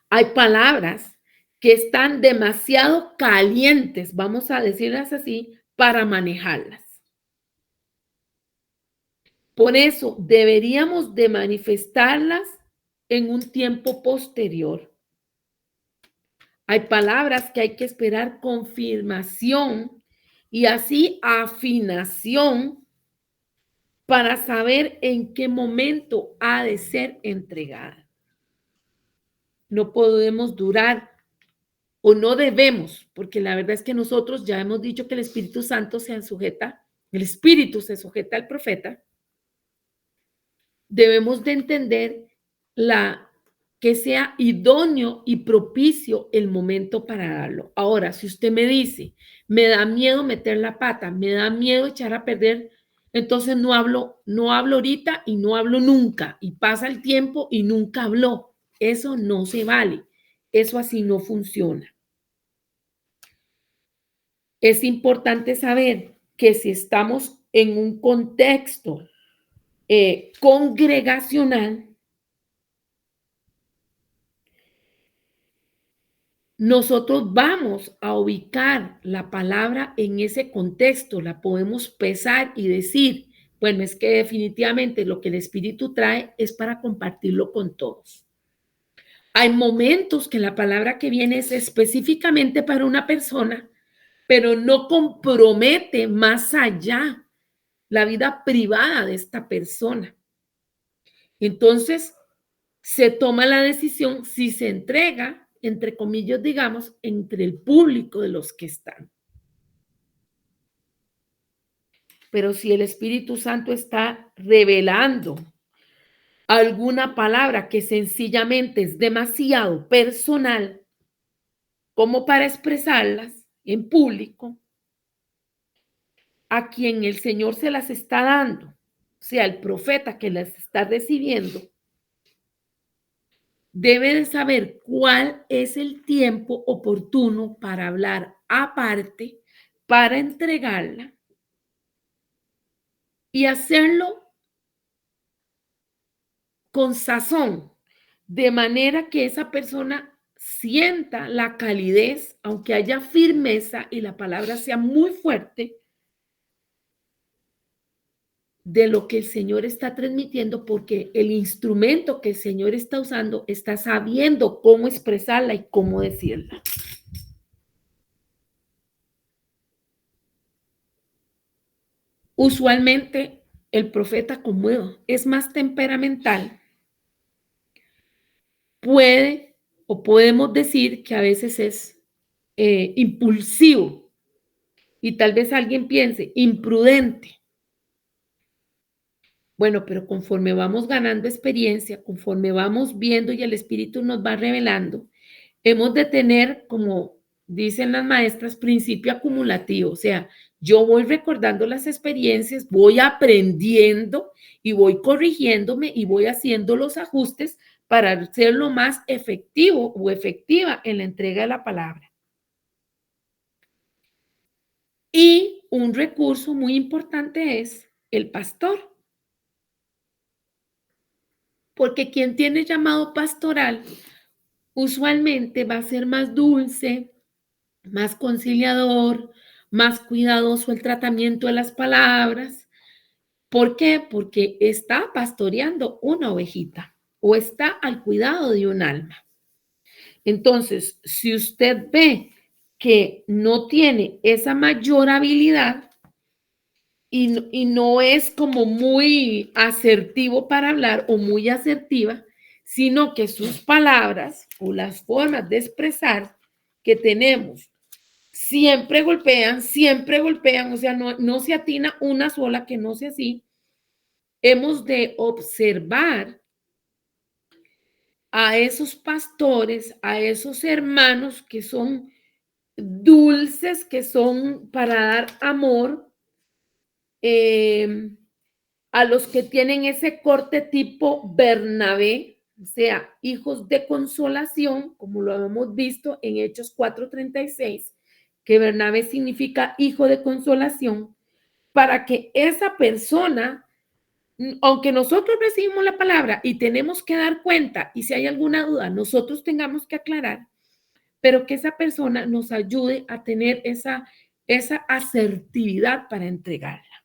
Hay palabras que están demasiado calientes, vamos a decirlas así, para manejarlas. Por eso deberíamos de manifestarlas en un tiempo posterior. Hay palabras que hay que esperar confirmación y así afinación para saber en qué momento ha de ser entregada. No podemos durar o no debemos, porque la verdad es que nosotros ya hemos dicho que el Espíritu Santo se sujeta, el Espíritu se sujeta al profeta. Debemos de entender que sea idóneo y propicio el momento para darlo. Ahora, si usted me dice, me da miedo meter la pata, me da miedo echar a perder, entonces no hablo ahorita y no hablo nunca, y pasa el tiempo y nunca habló. Eso no se vale. Eso así no funciona. Es importante saber que si estamos en un contexto congregacional, nosotros vamos a ubicar la palabra en ese contexto, la podemos pesar y decir, bueno, es que definitivamente lo que el Espíritu trae es para compartirlo con todos. Hay momentos que la palabra que viene es específicamente para una persona, pero no compromete más allá la vida privada de esta persona. Entonces, se toma la decisión si se entrega, entre comillas, digamos, entre el público de los que están. Pero si el Espíritu Santo está revelando alguna palabra que sencillamente es demasiado personal como para expresarlas en público, a quien el Señor se las está dando, sea el profeta que las está recibiendo, debe de saber cuál es el tiempo oportuno para hablar aparte, para entregarla y hacerlo con sazón, de manera que esa persona sienta la calidez, aunque haya firmeza y la palabra sea muy fuerte, de lo que el Señor está transmitiendo, porque el instrumento que el Señor está usando está sabiendo cómo expresarla y cómo decirla. Usualmente el profeta, como es más temperamental, puede o podemos decir que a veces es impulsivo y tal vez alguien piense imprudente. Bueno, pero conforme vamos ganando experiencia, conforme vamos viendo y el Espíritu nos va revelando, hemos de tener, como dicen las maestras, principio acumulativo. O sea, yo voy recordando las experiencias, voy aprendiendo y voy corrigiéndome y voy haciendo los ajustes para ser lo más efectivo o efectiva en la entrega de la palabra. Y un recurso muy importante es el pastor. Porque quien tiene llamado pastoral usualmente va a ser más dulce, más conciliador, más cuidadoso el tratamiento de las palabras. ¿Por qué? Porque está pastoreando una ovejita o está al cuidado de un alma. Entonces, si usted ve que no tiene esa mayor habilidad y no es como muy asertivo para hablar o muy asertiva, sino que sus palabras o las formas de expresar que tenemos siempre golpean, o sea, no se atina una sola que no sea así. Hemos de observar a esos pastores, a esos hermanos que son dulces, que son para dar amor, eh, a los que tienen ese corte tipo Bernabé, o sea, hijos de consolación, como lo hemos visto en Hechos 4:36, que Bernabé significa hijo de consolación, para que esa persona, aunque nosotros recibimos la palabra y tenemos que dar cuenta, y si hay alguna duda, nosotros tengamos que aclarar, pero que esa persona nos ayude a tener esa asertividad para entregarla.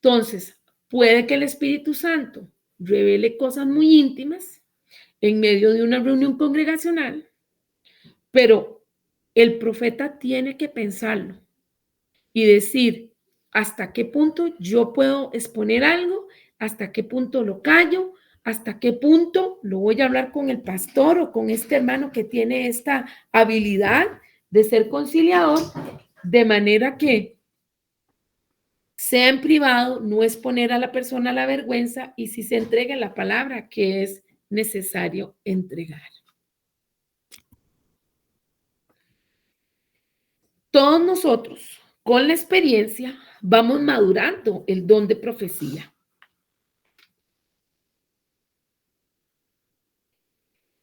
Entonces, puede que el Espíritu Santo revele cosas muy íntimas en medio de una reunión congregacional, pero el profeta tiene que pensarlo y decir hasta qué punto yo puedo exponer algo, hasta qué punto lo callo, hasta qué punto lo voy a hablar con el pastor o con este hermano que tiene esta habilidad de ser conciliador, de manera que sea en privado, no exponer a la persona a la vergüenza y si se entrega la palabra que es necesario entregar. Todos nosotros, con la experiencia, vamos madurando el don de profecía.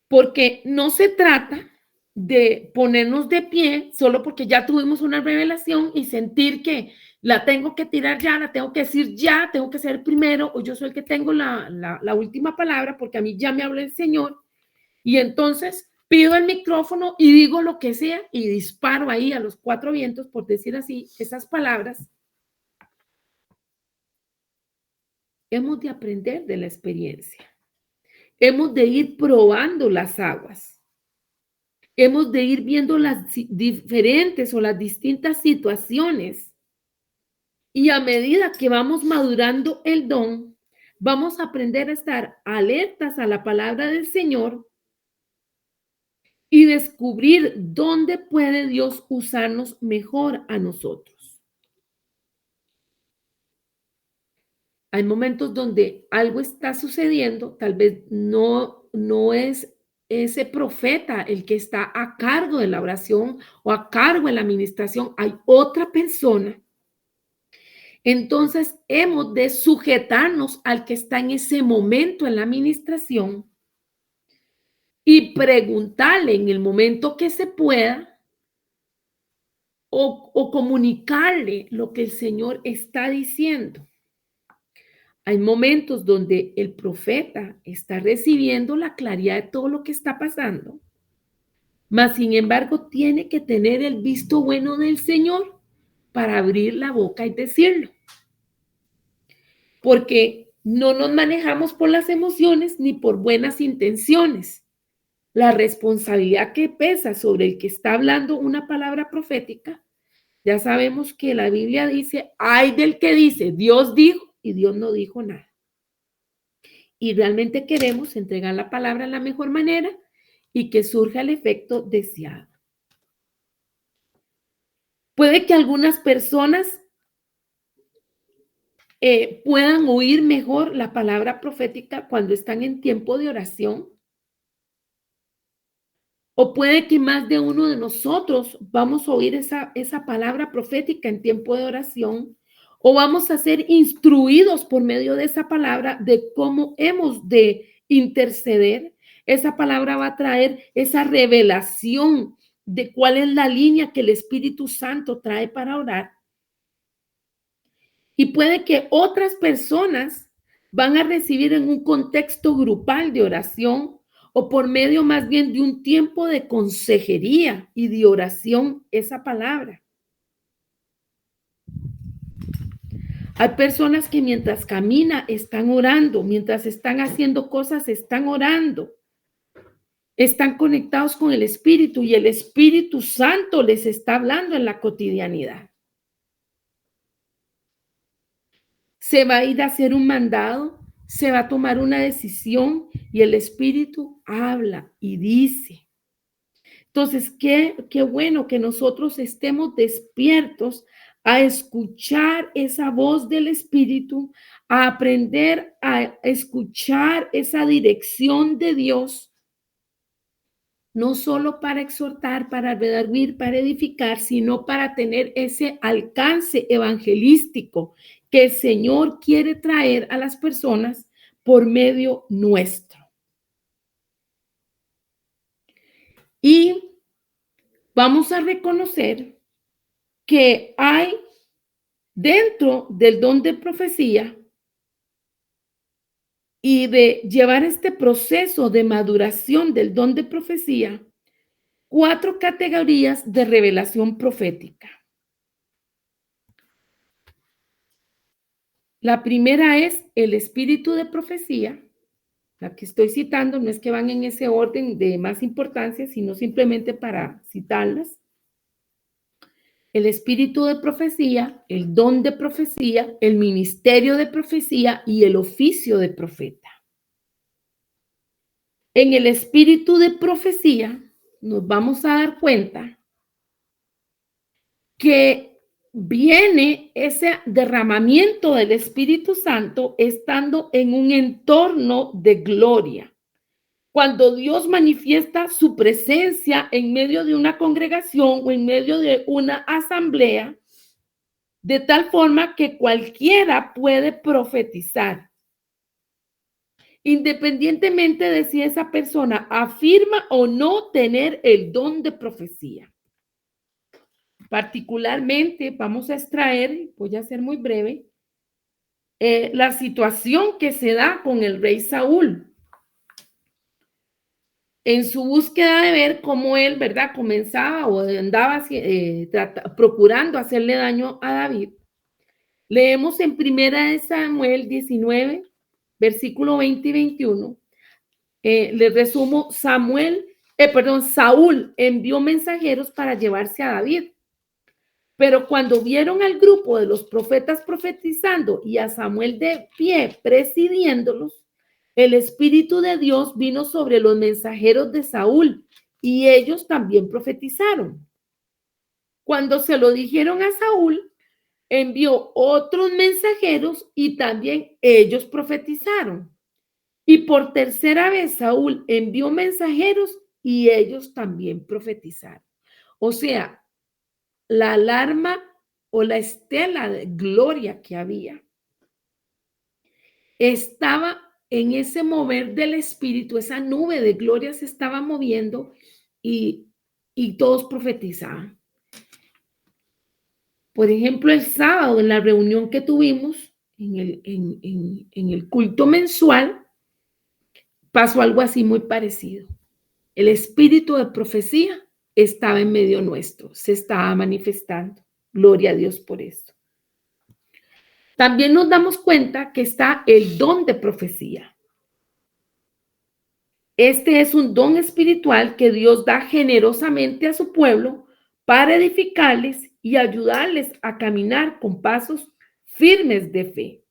Porque no se trata de ponernos de pie solo porque ya tuvimos una revelación y sentir que la tengo que tirar ya, la tengo que decir ya, tengo que ser primero, o yo soy el que tengo la última palabra porque a mí ya me habló el Señor. Y entonces pido el micrófono y digo lo que sea y disparo ahí a los cuatro vientos, por decir así, esas palabras. Hemos de aprender de la experiencia. Hemos de ir probando las aguas. Hemos de ir viendo las diferentes o las distintas situaciones. Y a medida que vamos madurando el don, vamos a aprender a estar alertas a la palabra del Señor y descubrir dónde puede Dios usarnos mejor a nosotros. Hay momentos donde algo está sucediendo, tal vez no es ese profeta el que está a cargo de la oración o a cargo de la administración, hay otra persona. Entonces hemos de sujetarnos al que está en ese momento en la administración y preguntarle en el momento que se pueda o comunicarle lo que el Señor está diciendo. Hay momentos donde el profeta está recibiendo la claridad de todo lo que está pasando, mas sin embargo tiene que tener el visto bueno del Señor para abrir la boca y decirlo. Porque no nos manejamos por las emociones ni por buenas intenciones. La responsabilidad que pesa sobre el que está hablando una palabra profética, ya sabemos que la Biblia dice, ay del que dice, Dios dijo y Dios no dijo nada. Y realmente queremos entregar la palabra de la mejor manera y que surja el efecto deseado. Puede que algunas personas puedan oír mejor la palabra profética cuando están en tiempo de oración. O puede que más de uno de nosotros vamos a oír esa palabra profética en tiempo de oración. O vamos a ser instruidos por medio de esa palabra de cómo hemos de interceder. Esa palabra va a traer esa revelación de cuál es la línea que el Espíritu Santo trae para orar. Y puede que otras personas van a recibir en un contexto grupal de oración o por medio más bien de un tiempo de consejería y de oración esa palabra. Hay personas que mientras camina están orando, mientras están haciendo cosas están orando. Están conectados con el Espíritu y el Espíritu Santo les está hablando en la cotidianidad. Se va a ir a hacer un mandado, se va a tomar una decisión y el Espíritu habla y dice. Entonces, qué bueno que nosotros estemos despiertos a escuchar esa voz del Espíritu, a aprender a escuchar esa dirección de Dios, no solo para exhortar, para redarguir, para edificar, sino para tener ese alcance evangelístico que el Señor quiere traer a las personas por medio nuestro. Y vamos a reconocer que hay dentro del don de profecía y de llevar este proceso de maduración del don de profecía, 4 categorías de revelación profética. La primera es el espíritu de profecía. La que estoy citando no es que van en ese orden de más importancia, sino simplemente para citarlas. El espíritu de profecía, el don de profecía, el ministerio de profecía y el oficio de profeta. En el espíritu de profecía nos vamos a dar cuenta que viene ese derramamiento del Espíritu Santo estando en un entorno de gloria. Cuando Dios manifiesta su presencia en medio de una congregación o en medio de una asamblea, de tal forma que cualquiera puede profetizar, independientemente de si esa persona afirma o no tener el don de profecía. Particularmente, vamos a extraer, voy a ser muy breve, la situación que se da con el rey Saúl. En su búsqueda de ver cómo él, ¿verdad?, comenzaba o andaba procurando hacerle daño a David. Leemos en 1 Samuel 19, versículo 20 y 21. Les resumo, Saúl envió mensajeros para llevarse a David. Pero cuando vieron al grupo de los profetas profetizando y a Samuel de pie presidiéndolos, el Espíritu de Dios vino sobre los mensajeros de Saúl y ellos también profetizaron. Cuando se lo dijeron a Saúl, envió otros mensajeros y también ellos profetizaron. Y por tercera vez Saúl envió mensajeros y ellos también profetizaron. O sea, la alarma o la estela de gloria que había estaba en ese mover del Espíritu, esa nube de gloria se estaba moviendo y todos profetizaban. Por ejemplo, el sábado en la reunión que tuvimos en el culto mensual, pasó algo así muy parecido. El espíritu de profecía estaba en medio nuestro, se estaba manifestando. Gloria a Dios por eso. También nos damos cuenta que está el don de profecía. Este es un don espiritual que Dios da generosamente a su pueblo para edificarles y ayudarles a caminar con pasos firmes de fe.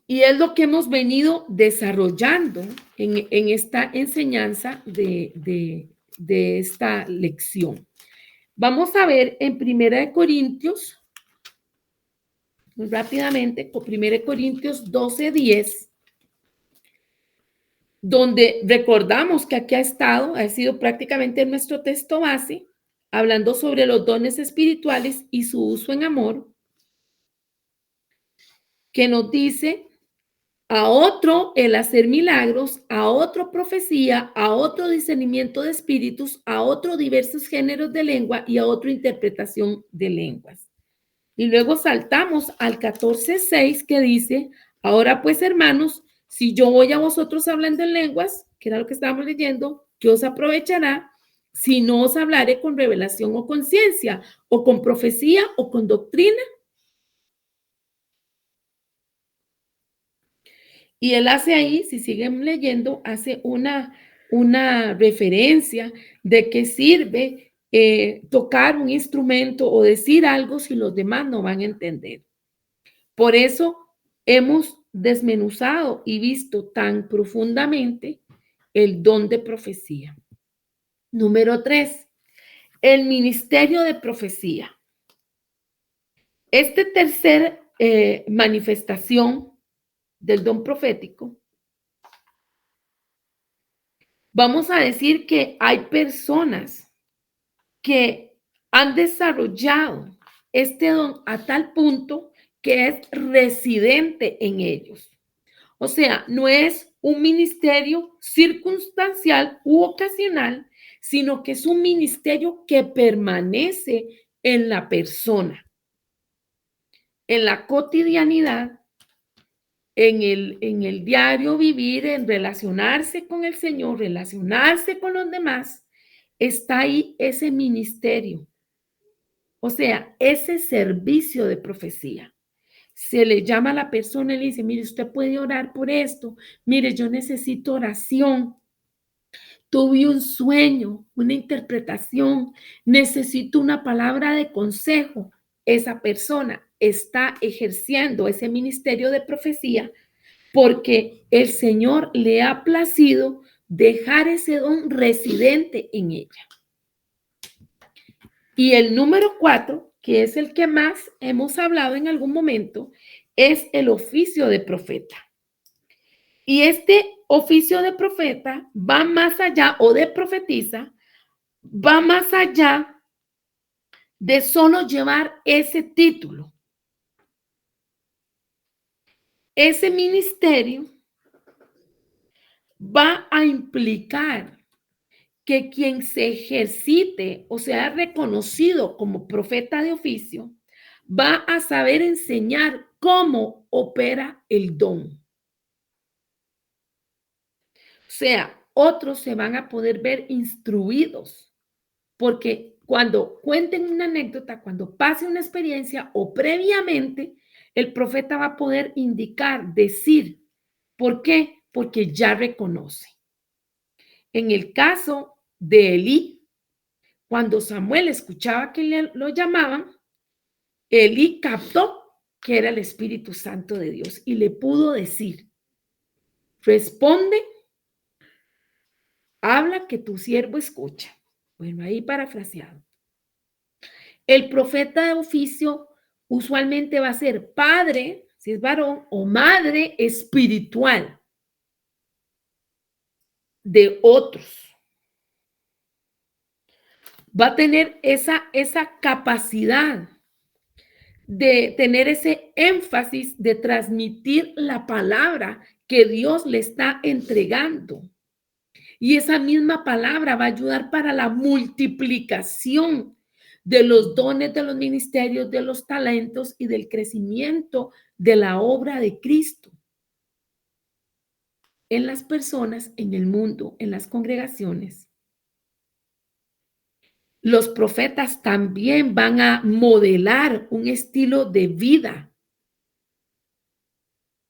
Y es lo que hemos venido desarrollando en esta enseñanza de esta lección. Vamos a ver en 1 Corintios, rápidamente, 1 Corintios 12:10, donde recordamos que aquí ha sido prácticamente nuestro texto base, hablando sobre los dones espirituales y su uso en amor, que nos dice: a otro el hacer milagros, a otro profecía, a otro discernimiento de espíritus, a otro diversos géneros de lengua y a otro interpretación de lenguas. Y luego saltamos al 14:6 que dice: ahora pues, hermanos, Si yo voy a vosotros hablando en lenguas, que era lo que estábamos leyendo, ¿qué os aprovechará si no os hablaré con revelación o con ciencia, o con profecía o con doctrina? Y él hace ahí, si siguen leyendo, hace una referencia de que sirve tocar un instrumento o decir algo si los demás no van a entender. Por eso hemos desmenuzado y visto tan profundamente el don de profecía. Número 3, el ministerio de profecía. Este tercer manifestación del don profético, vamos a decir que hay personas que han desarrollado este don a tal punto que es residente en ellos. O sea, no es un ministerio circunstancial u ocasional, sino que es un ministerio que permanece en la persona, en la cotidianidad, en el diario vivir, en relacionarse con el Señor, relacionarse con los demás, está ahí ese ministerio. O sea, ese servicio de profecía. Se le llama a la persona y le dice, mire, usted puede orar por esto. Mire, yo necesito oración. Tuve un sueño, una interpretación. Necesito una palabra de consejo. Esa persona está ejerciendo ese ministerio de profecía porque el Señor le ha placido dejar ese don residente en ella. Y el número 4, que es el que más hemos hablado en algún momento, es el oficio de profeta. Y este oficio de profeta va más allá, o de profetiza, va más allá de solo llevar ese título. Ese ministerio va a implicar que quien se ejercite o sea reconocido como profeta de oficio va a saber enseñar cómo opera el don. O sea, otros se van a poder ver instruidos, porque cuando cuenten una anécdota, cuando pase una experiencia o previamente, el profeta va a poder indicar, decir. ¿Por qué? Porque ya reconoce. En el caso de Elí, cuando Samuel escuchaba que lo llamaban, Elí captó que era el Espíritu Santo de Dios y le pudo decir, responde, habla que tu siervo escucha. Bueno, ahí parafraseado. El profeta de oficio usualmente va a ser padre, si es varón, o madre espiritual de otros. Va a tener esa capacidad de tener ese énfasis de transmitir la palabra que Dios le está entregando. Y esa misma palabra va a ayudar para la multiplicación de los dones, de los ministerios, de los talentos y del crecimiento de la obra de Cristo en las personas, en el mundo, en las congregaciones. Los profetas también van a modelar un estilo de vida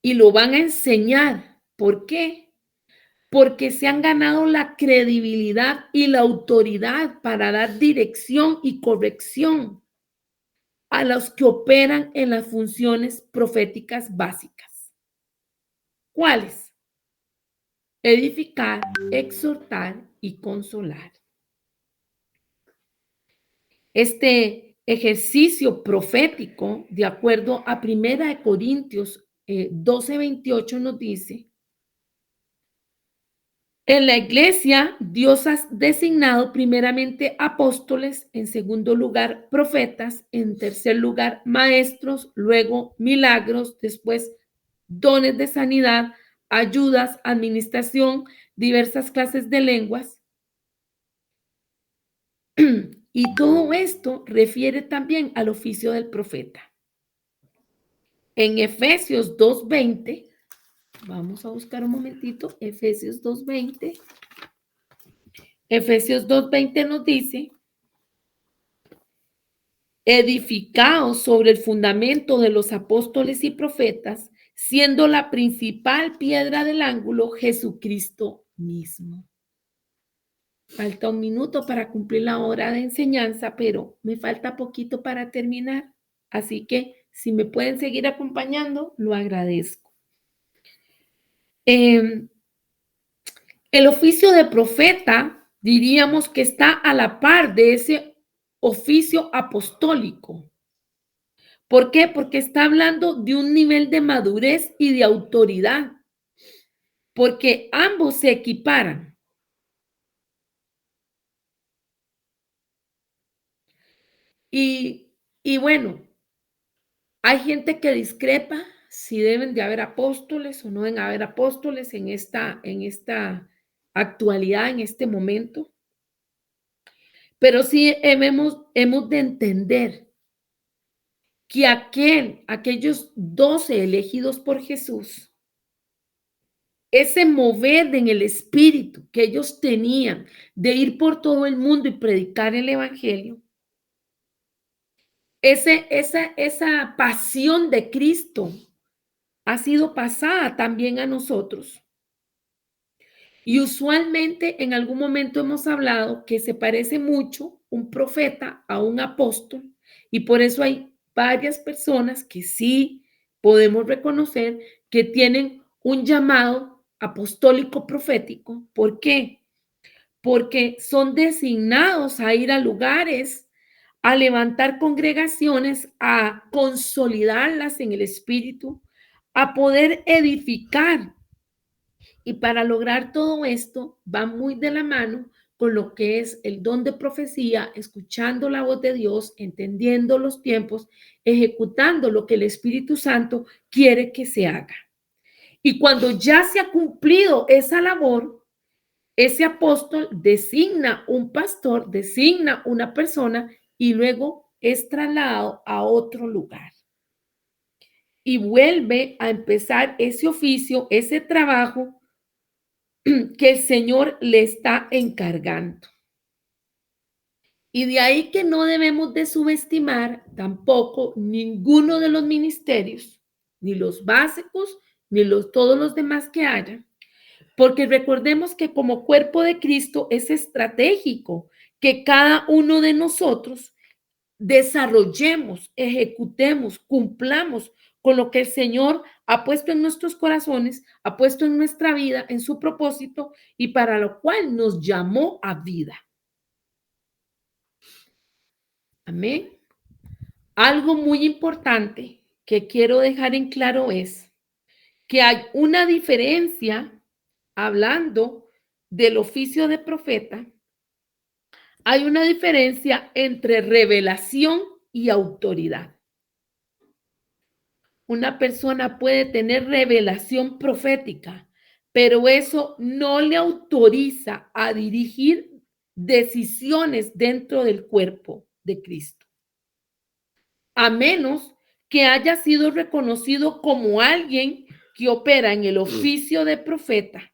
y lo van a enseñar. ¿Por qué? Porque se han ganado la credibilidad y la autoridad para dar dirección y corrección a los que operan en las funciones proféticas básicas. ¿Cuáles? Edificar, exhortar y consolar. Este ejercicio profético, de acuerdo a 1 Corintios 12:28, nos dice: en la iglesia, Dios ha designado primeramente apóstoles, en segundo lugar profetas, en tercer lugar maestros, luego milagros, después dones de sanidad, ayudas, administración, diversas clases de lenguas. Y todo esto refiere también al oficio del profeta. En Efesios 2:20 Vamos a buscar un momentito, Efesios 2:20. Efesios 2:20 nos dice, edificados sobre el fundamento de los apóstoles y profetas, siendo la principal piedra del ángulo Jesucristo mismo. Falta un minuto para cumplir la hora de enseñanza, pero me falta poquito para terminar. Así que si me pueden seguir acompañando, lo agradezco. El oficio de profeta, diríamos que está a la par de ese oficio apostólico. ¿Por qué? Porque está hablando de un nivel de madurez y de autoridad, porque ambos se equiparan. Y bueno, hay gente que discrepa si deben de haber apóstoles o no deben haber apóstoles en esta actualidad, en este momento. Pero sí hemos de entender que aquellos 12 elegidos por Jesús, ese mover en el espíritu que ellos tenían de ir por todo el mundo y predicar el evangelio, esa pasión de Cristo ha sido pasada también a nosotros. Y usualmente en algún momento hemos hablado que se parece mucho un profeta a un apóstol y por eso hay varias personas que sí podemos reconocer que tienen un llamado apostólico profético. ¿Por qué? Porque son designados a ir a lugares, a levantar congregaciones, a consolidarlas en el espíritu, a poder edificar. Y para lograr todo esto va muy de la mano con lo que es el don de profecía, escuchando la voz de Dios, entendiendo los tiempos, ejecutando lo que el Espíritu Santo quiere que se haga. Y cuando ya se ha cumplido esa labor, ese apóstol designa un pastor, designa una persona y luego es trasladado a otro lugar. Y vuelve a empezar ese oficio, ese trabajo que el Señor le está encargando. Y de ahí que no debemos de subestimar tampoco ninguno de los ministerios, ni los básicos, ni todos los demás que haya, porque recordemos que como cuerpo de Cristo es estratégico que cada uno de nosotros desarrollemos, ejecutemos, cumplamos con lo que el Señor ha puesto en nuestros corazones, ha puesto en nuestra vida, en su propósito y para lo cual nos llamó a vida. Amén. Algo muy importante que quiero dejar en claro es que hay una diferencia, hablando del oficio de profeta, hay una diferencia entre revelación y autoridad. Una persona puede tener revelación profética, pero eso no le autoriza a dirigir decisiones dentro del cuerpo de Cristo, a menos que haya sido reconocido como alguien que opera en el oficio de profeta,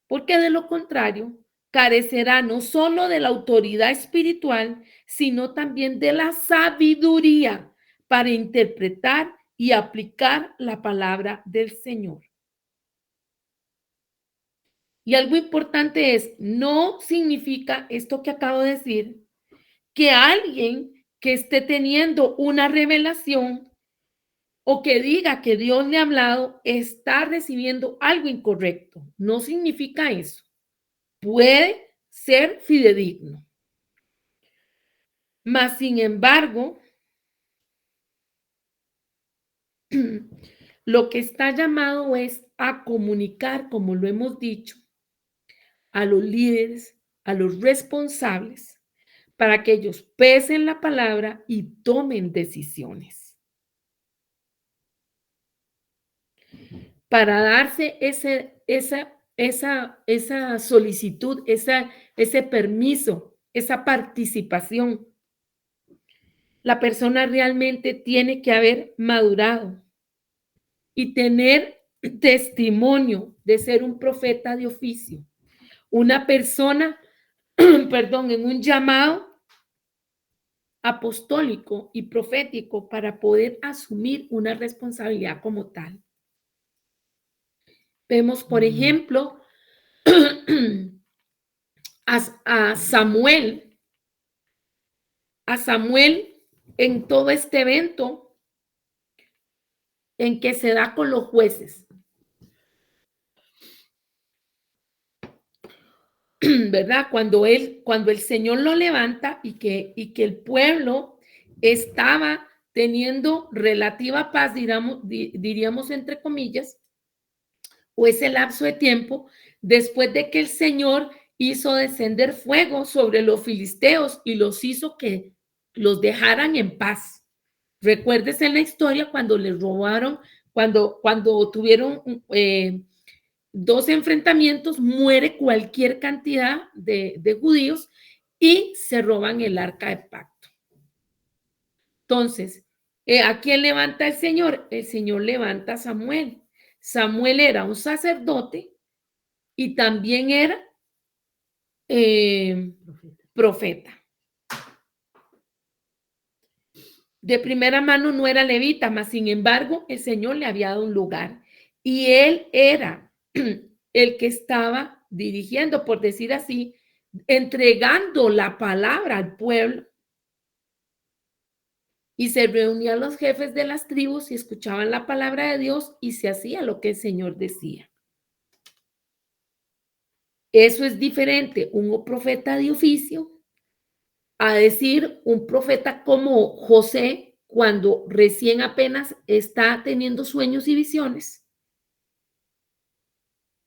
porque de lo contrario carecerá no solo de la autoridad espiritual, sino también de la sabiduría para interpretar y aplicar la palabra del Señor. Y algo importante es, no significa esto que acabo de decir, que alguien que esté teniendo una revelación o que diga que Dios le ha hablado está recibiendo algo incorrecto. No significa eso. Puede ser fidedigno. Mas, sin embargo, lo que está llamado es a comunicar, como lo hemos dicho, a los líderes, a los responsables, para que ellos pesen la palabra y tomen decisiones. Para darse esa solicitud, ese permiso, esa participación, la persona realmente tiene que haber madurado y tener testimonio de ser un profeta de oficio, una persona, perdón, en un llamado apostólico y profético para poder asumir una responsabilidad como tal. Vemos, por ejemplo, a Samuel en todo este evento en que se da con los jueces, ¿verdad? Cuando el Señor lo levanta y que el pueblo estaba teniendo relativa paz, diríamos entre comillas, o ese lapso de tiempo, después de que el Señor hizo descender fuego sobre los filisteos y los hizo que los dejaran en paz. Recuérdese en la historia cuando les robaron, cuando tuvieron dos enfrentamientos, muere cualquier cantidad de judíos y se roban el arca de pacto. Entonces, ¿a quién levanta el Señor? El Señor levanta a Samuel. Samuel era un sacerdote y también era profeta. De primera mano no era levita, mas sin embargo el Señor le había dado un lugar y él era el que estaba dirigiendo, por decir así, entregando la palabra al pueblo. Y se reunían los jefes de las tribus y escuchaban la palabra de Dios y se hacía lo que el Señor decía. Eso es diferente, un profeta de oficio, a decir un profeta como José, cuando recién apenas está teniendo sueños y visiones.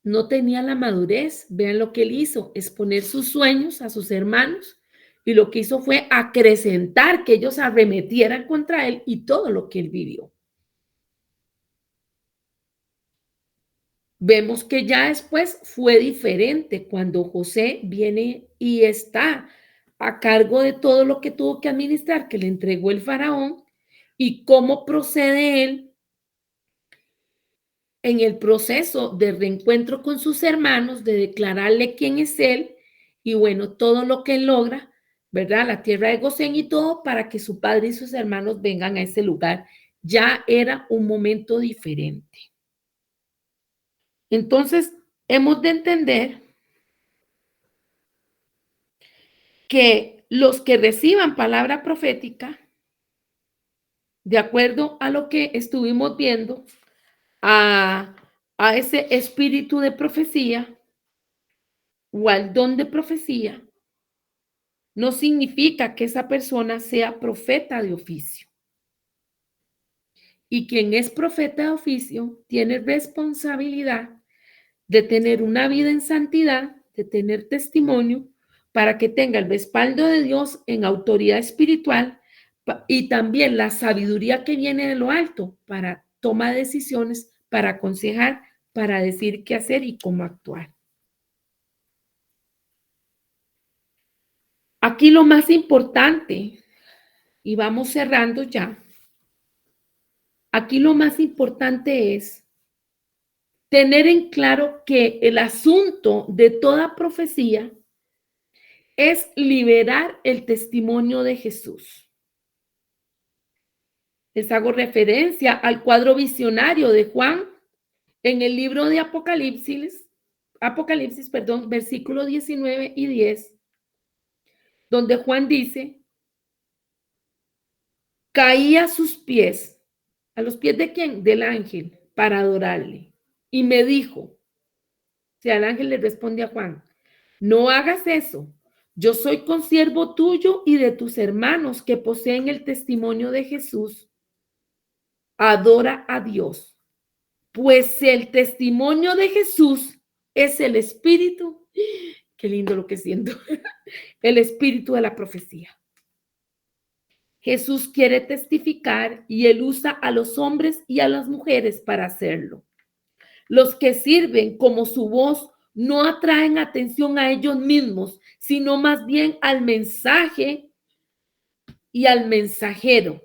No tenía la madurez. Vean lo que él hizo, exponer sus sueños a sus hermanos, y lo que hizo fue acrecentar que ellos arremetieran contra él y todo lo que él vivió. Vemos que ya después fue diferente cuando José viene y está a cargo de todo lo que tuvo que administrar, que le entregó el faraón, y cómo procede él en el proceso de reencuentro con sus hermanos, de declararle quién es él, y bueno, todo lo que él logra, ¿verdad? La tierra de Gosén y todo, para que su padre y sus hermanos vengan a ese lugar. Ya era un momento diferente. Entonces, hemos de entender que los que reciban palabra profética, de acuerdo a lo que estuvimos viendo, a, a ese espíritu de profecía o al don de profecía, no significa que esa persona sea profeta de oficio. Y quien es profeta de oficio tiene responsabilidad de tener una vida en santidad, de tener testimonio, para que tenga el respaldo de Dios en autoridad espiritual y también la sabiduría que viene de lo alto para tomar decisiones, para aconsejar, para decir qué hacer y cómo actuar. Aquí lo más importante, y vamos cerrando ya, aquí lo más importante es tener en claro que el asunto de toda profecía es liberar el testimonio de Jesús. Les hago referencia al cuadro visionario de Juan en el libro de Apocalipsis, versículo 19 y 10, donde Juan dice, caí a sus pies. ¿A los pies de quién? Del ángel, para adorarle. Y me dijo, o sea, el ángel le responde a Juan, no hagas eso. Yo soy consiervo tuyo y de tus hermanos que poseen el testimonio de Jesús. Adora a Dios, pues el testimonio de Jesús es el espíritu. Qué lindo lo que siento. El espíritu de la profecía. Jesús quiere testificar y él usa a los hombres y a las mujeres para hacerlo. Los que sirven como su voz no atraen atención a ellos mismos, sino más bien al mensaje y al mensajero.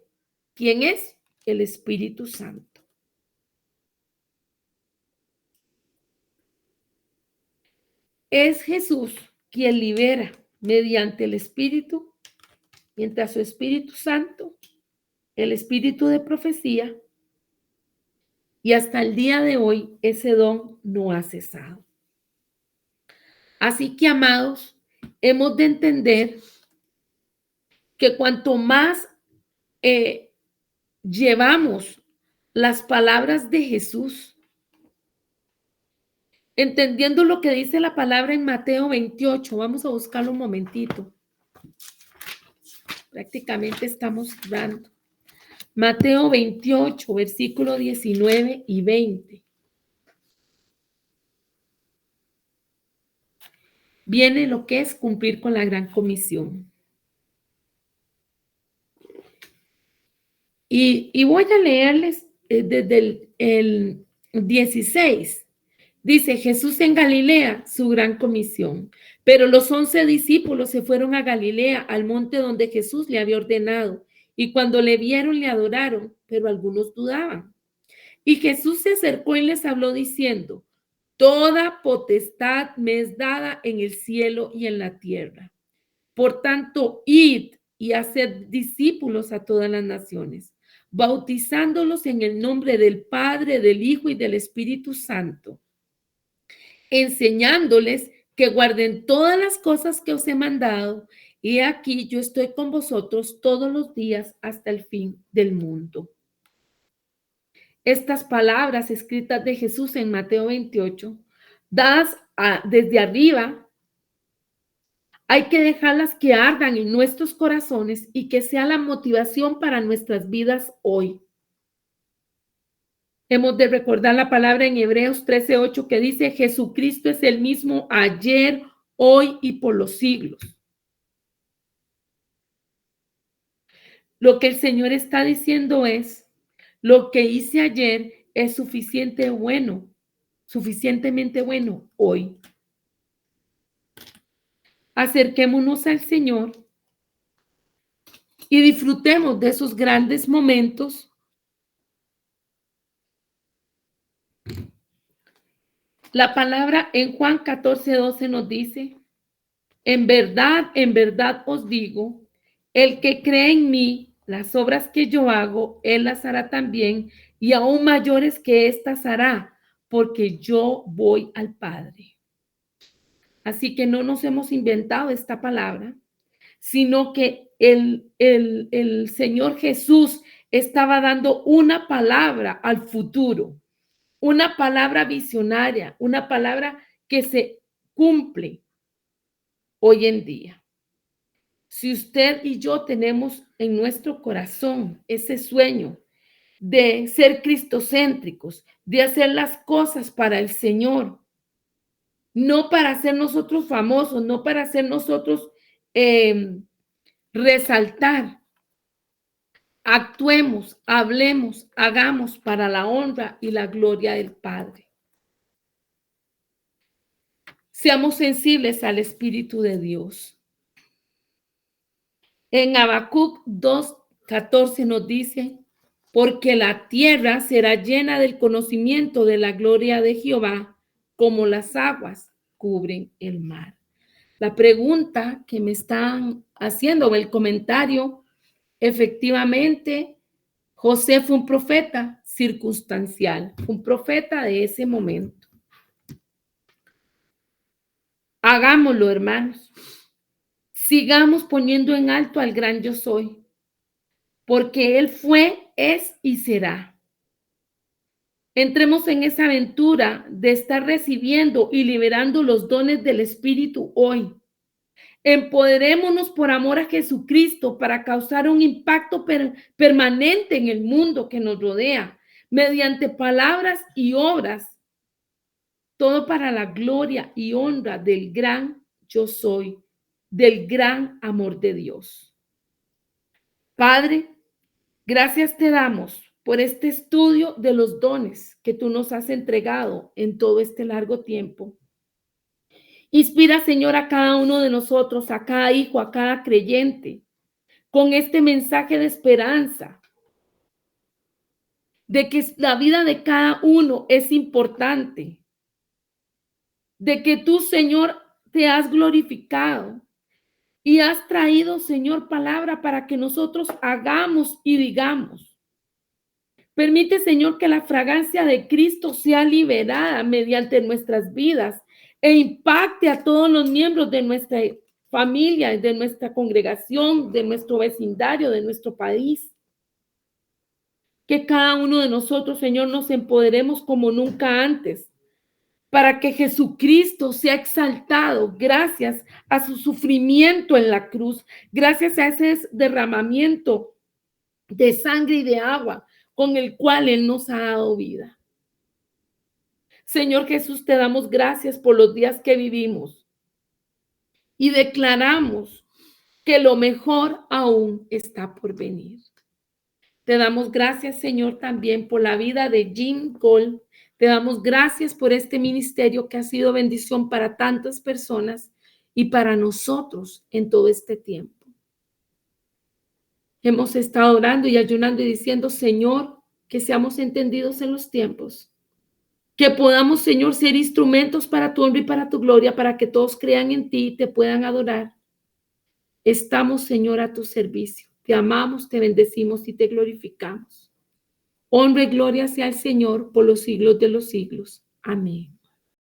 ¿Quién es? El Espíritu Santo. Es Jesús quien libera mediante el Espíritu, mientras su Espíritu Santo, el Espíritu de profecía, y hasta el día de hoy ese don no ha cesado. Así que, amados, hemos de entender que cuanto más llevamos las palabras de Jesús, entendiendo lo que dice la palabra en Mateo 28, vamos a buscarlo un momentito. Prácticamente estamos dando. Mateo 28, versículo 19 y 20. Viene lo que es cumplir con la gran comisión. Y voy a leerles desde el 16. Dice, Jesús en Galilea, su gran comisión. Pero los 11 discípulos se fueron a Galilea, al monte donde Jesús le había ordenado. Y cuando le vieron, le adoraron, pero algunos dudaban. Y Jesús se acercó y les habló diciendo, toda potestad me es dada en el cielo y en la tierra. Por tanto, id y haced discípulos a todas las naciones, bautizándolos en el nombre del Padre, del Hijo y del Espíritu Santo, enseñándoles que guarden todas las cosas que os he mandado, y aquí yo estoy con vosotros todos los días hasta el fin del mundo. Estas palabras escritas de Jesús en Mateo 28, dadas desde arriba, hay que dejarlas que ardan en nuestros corazones y que sea la motivación para nuestras vidas hoy. Hemos de recordar la palabra en Hebreos 13:8 que dice, Jesucristo es el mismo ayer, hoy y por los siglos. Lo que el Señor está diciendo es, lo que hice ayer es suficientemente bueno hoy. Acerquémonos al Señor y disfrutemos de esos grandes momentos. La palabra en Juan 14:12 nos dice, en verdad os digo, el que cree en mí, las obras que yo hago, él las hará también, y aún mayores que éstas hará, porque yo voy al Padre. Así que no nos hemos inventado esta palabra, sino que el Señor Jesús estaba dando una palabra al futuro, una palabra visionaria, una palabra que se cumple hoy en día. Si usted y yo tenemos en nuestro corazón ese sueño de ser cristocéntricos, de hacer las cosas para el Señor, no para hacer nosotros famosos, no para hacer nosotros resaltar, actuemos, hablemos, hagamos para la honra y la gloria del Padre. Seamos sensibles al Espíritu de Dios. En Habacuc 2:14 nos dice, porque la tierra será llena del conocimiento de la gloria de Jehová, como las aguas cubren el mar. La pregunta que me están haciendo, el comentario, efectivamente, José fue un profeta circunstancial, un profeta de ese momento. Hagámoslo, hermanos. Sigamos poniendo en alto al gran yo soy, porque Él fue, es y será. Entremos en esa aventura de estar recibiendo y liberando los dones del Espíritu hoy. Empoderémonos por amor a Jesucristo para causar un impacto permanente en el mundo que nos rodea, mediante palabras y obras, todo para la gloria y honra del gran yo soy, del gran amor de Dios. Padre, gracias te damos por este estudio de los dones que tú nos has entregado en todo este largo tiempo. Inspira, Señor, a cada uno de nosotros, a cada hijo, a cada creyente, con este mensaje de esperanza, de que la vida de cada uno es importante, de que tú, Señor, te has glorificado y has traído, Señor, palabra para que nosotros hagamos y digamos. Permite, Señor, que la fragancia de Cristo sea liberada mediante nuestras vidas e impacte a todos los miembros de nuestra familia, de nuestra congregación, de nuestro vecindario, de nuestro país. Que cada uno de nosotros, Señor, nos empoderemos como nunca antes para que Jesucristo sea exaltado gracias a su sufrimiento en la cruz, gracias a ese derramamiento de sangre y de agua con el cual Él nos ha dado vida. Señor Jesús, te damos gracias por los días que vivimos y declaramos que lo mejor aún está por venir. Te damos gracias, Señor, también por la vida de Jim Gold. Te damos gracias por este ministerio que ha sido bendición para tantas personas y para nosotros en todo este tiempo. Hemos estado orando y ayunando y diciendo, Señor, que seamos entendidos en los tiempos, que podamos, Señor, ser instrumentos para tu honra y para tu gloria, para que todos crean en ti y te puedan adorar. Estamos, Señor, a tu servicio. Te amamos, te bendecimos y te glorificamos. Honra y gloria sea el Señor por los siglos de los siglos. Amén.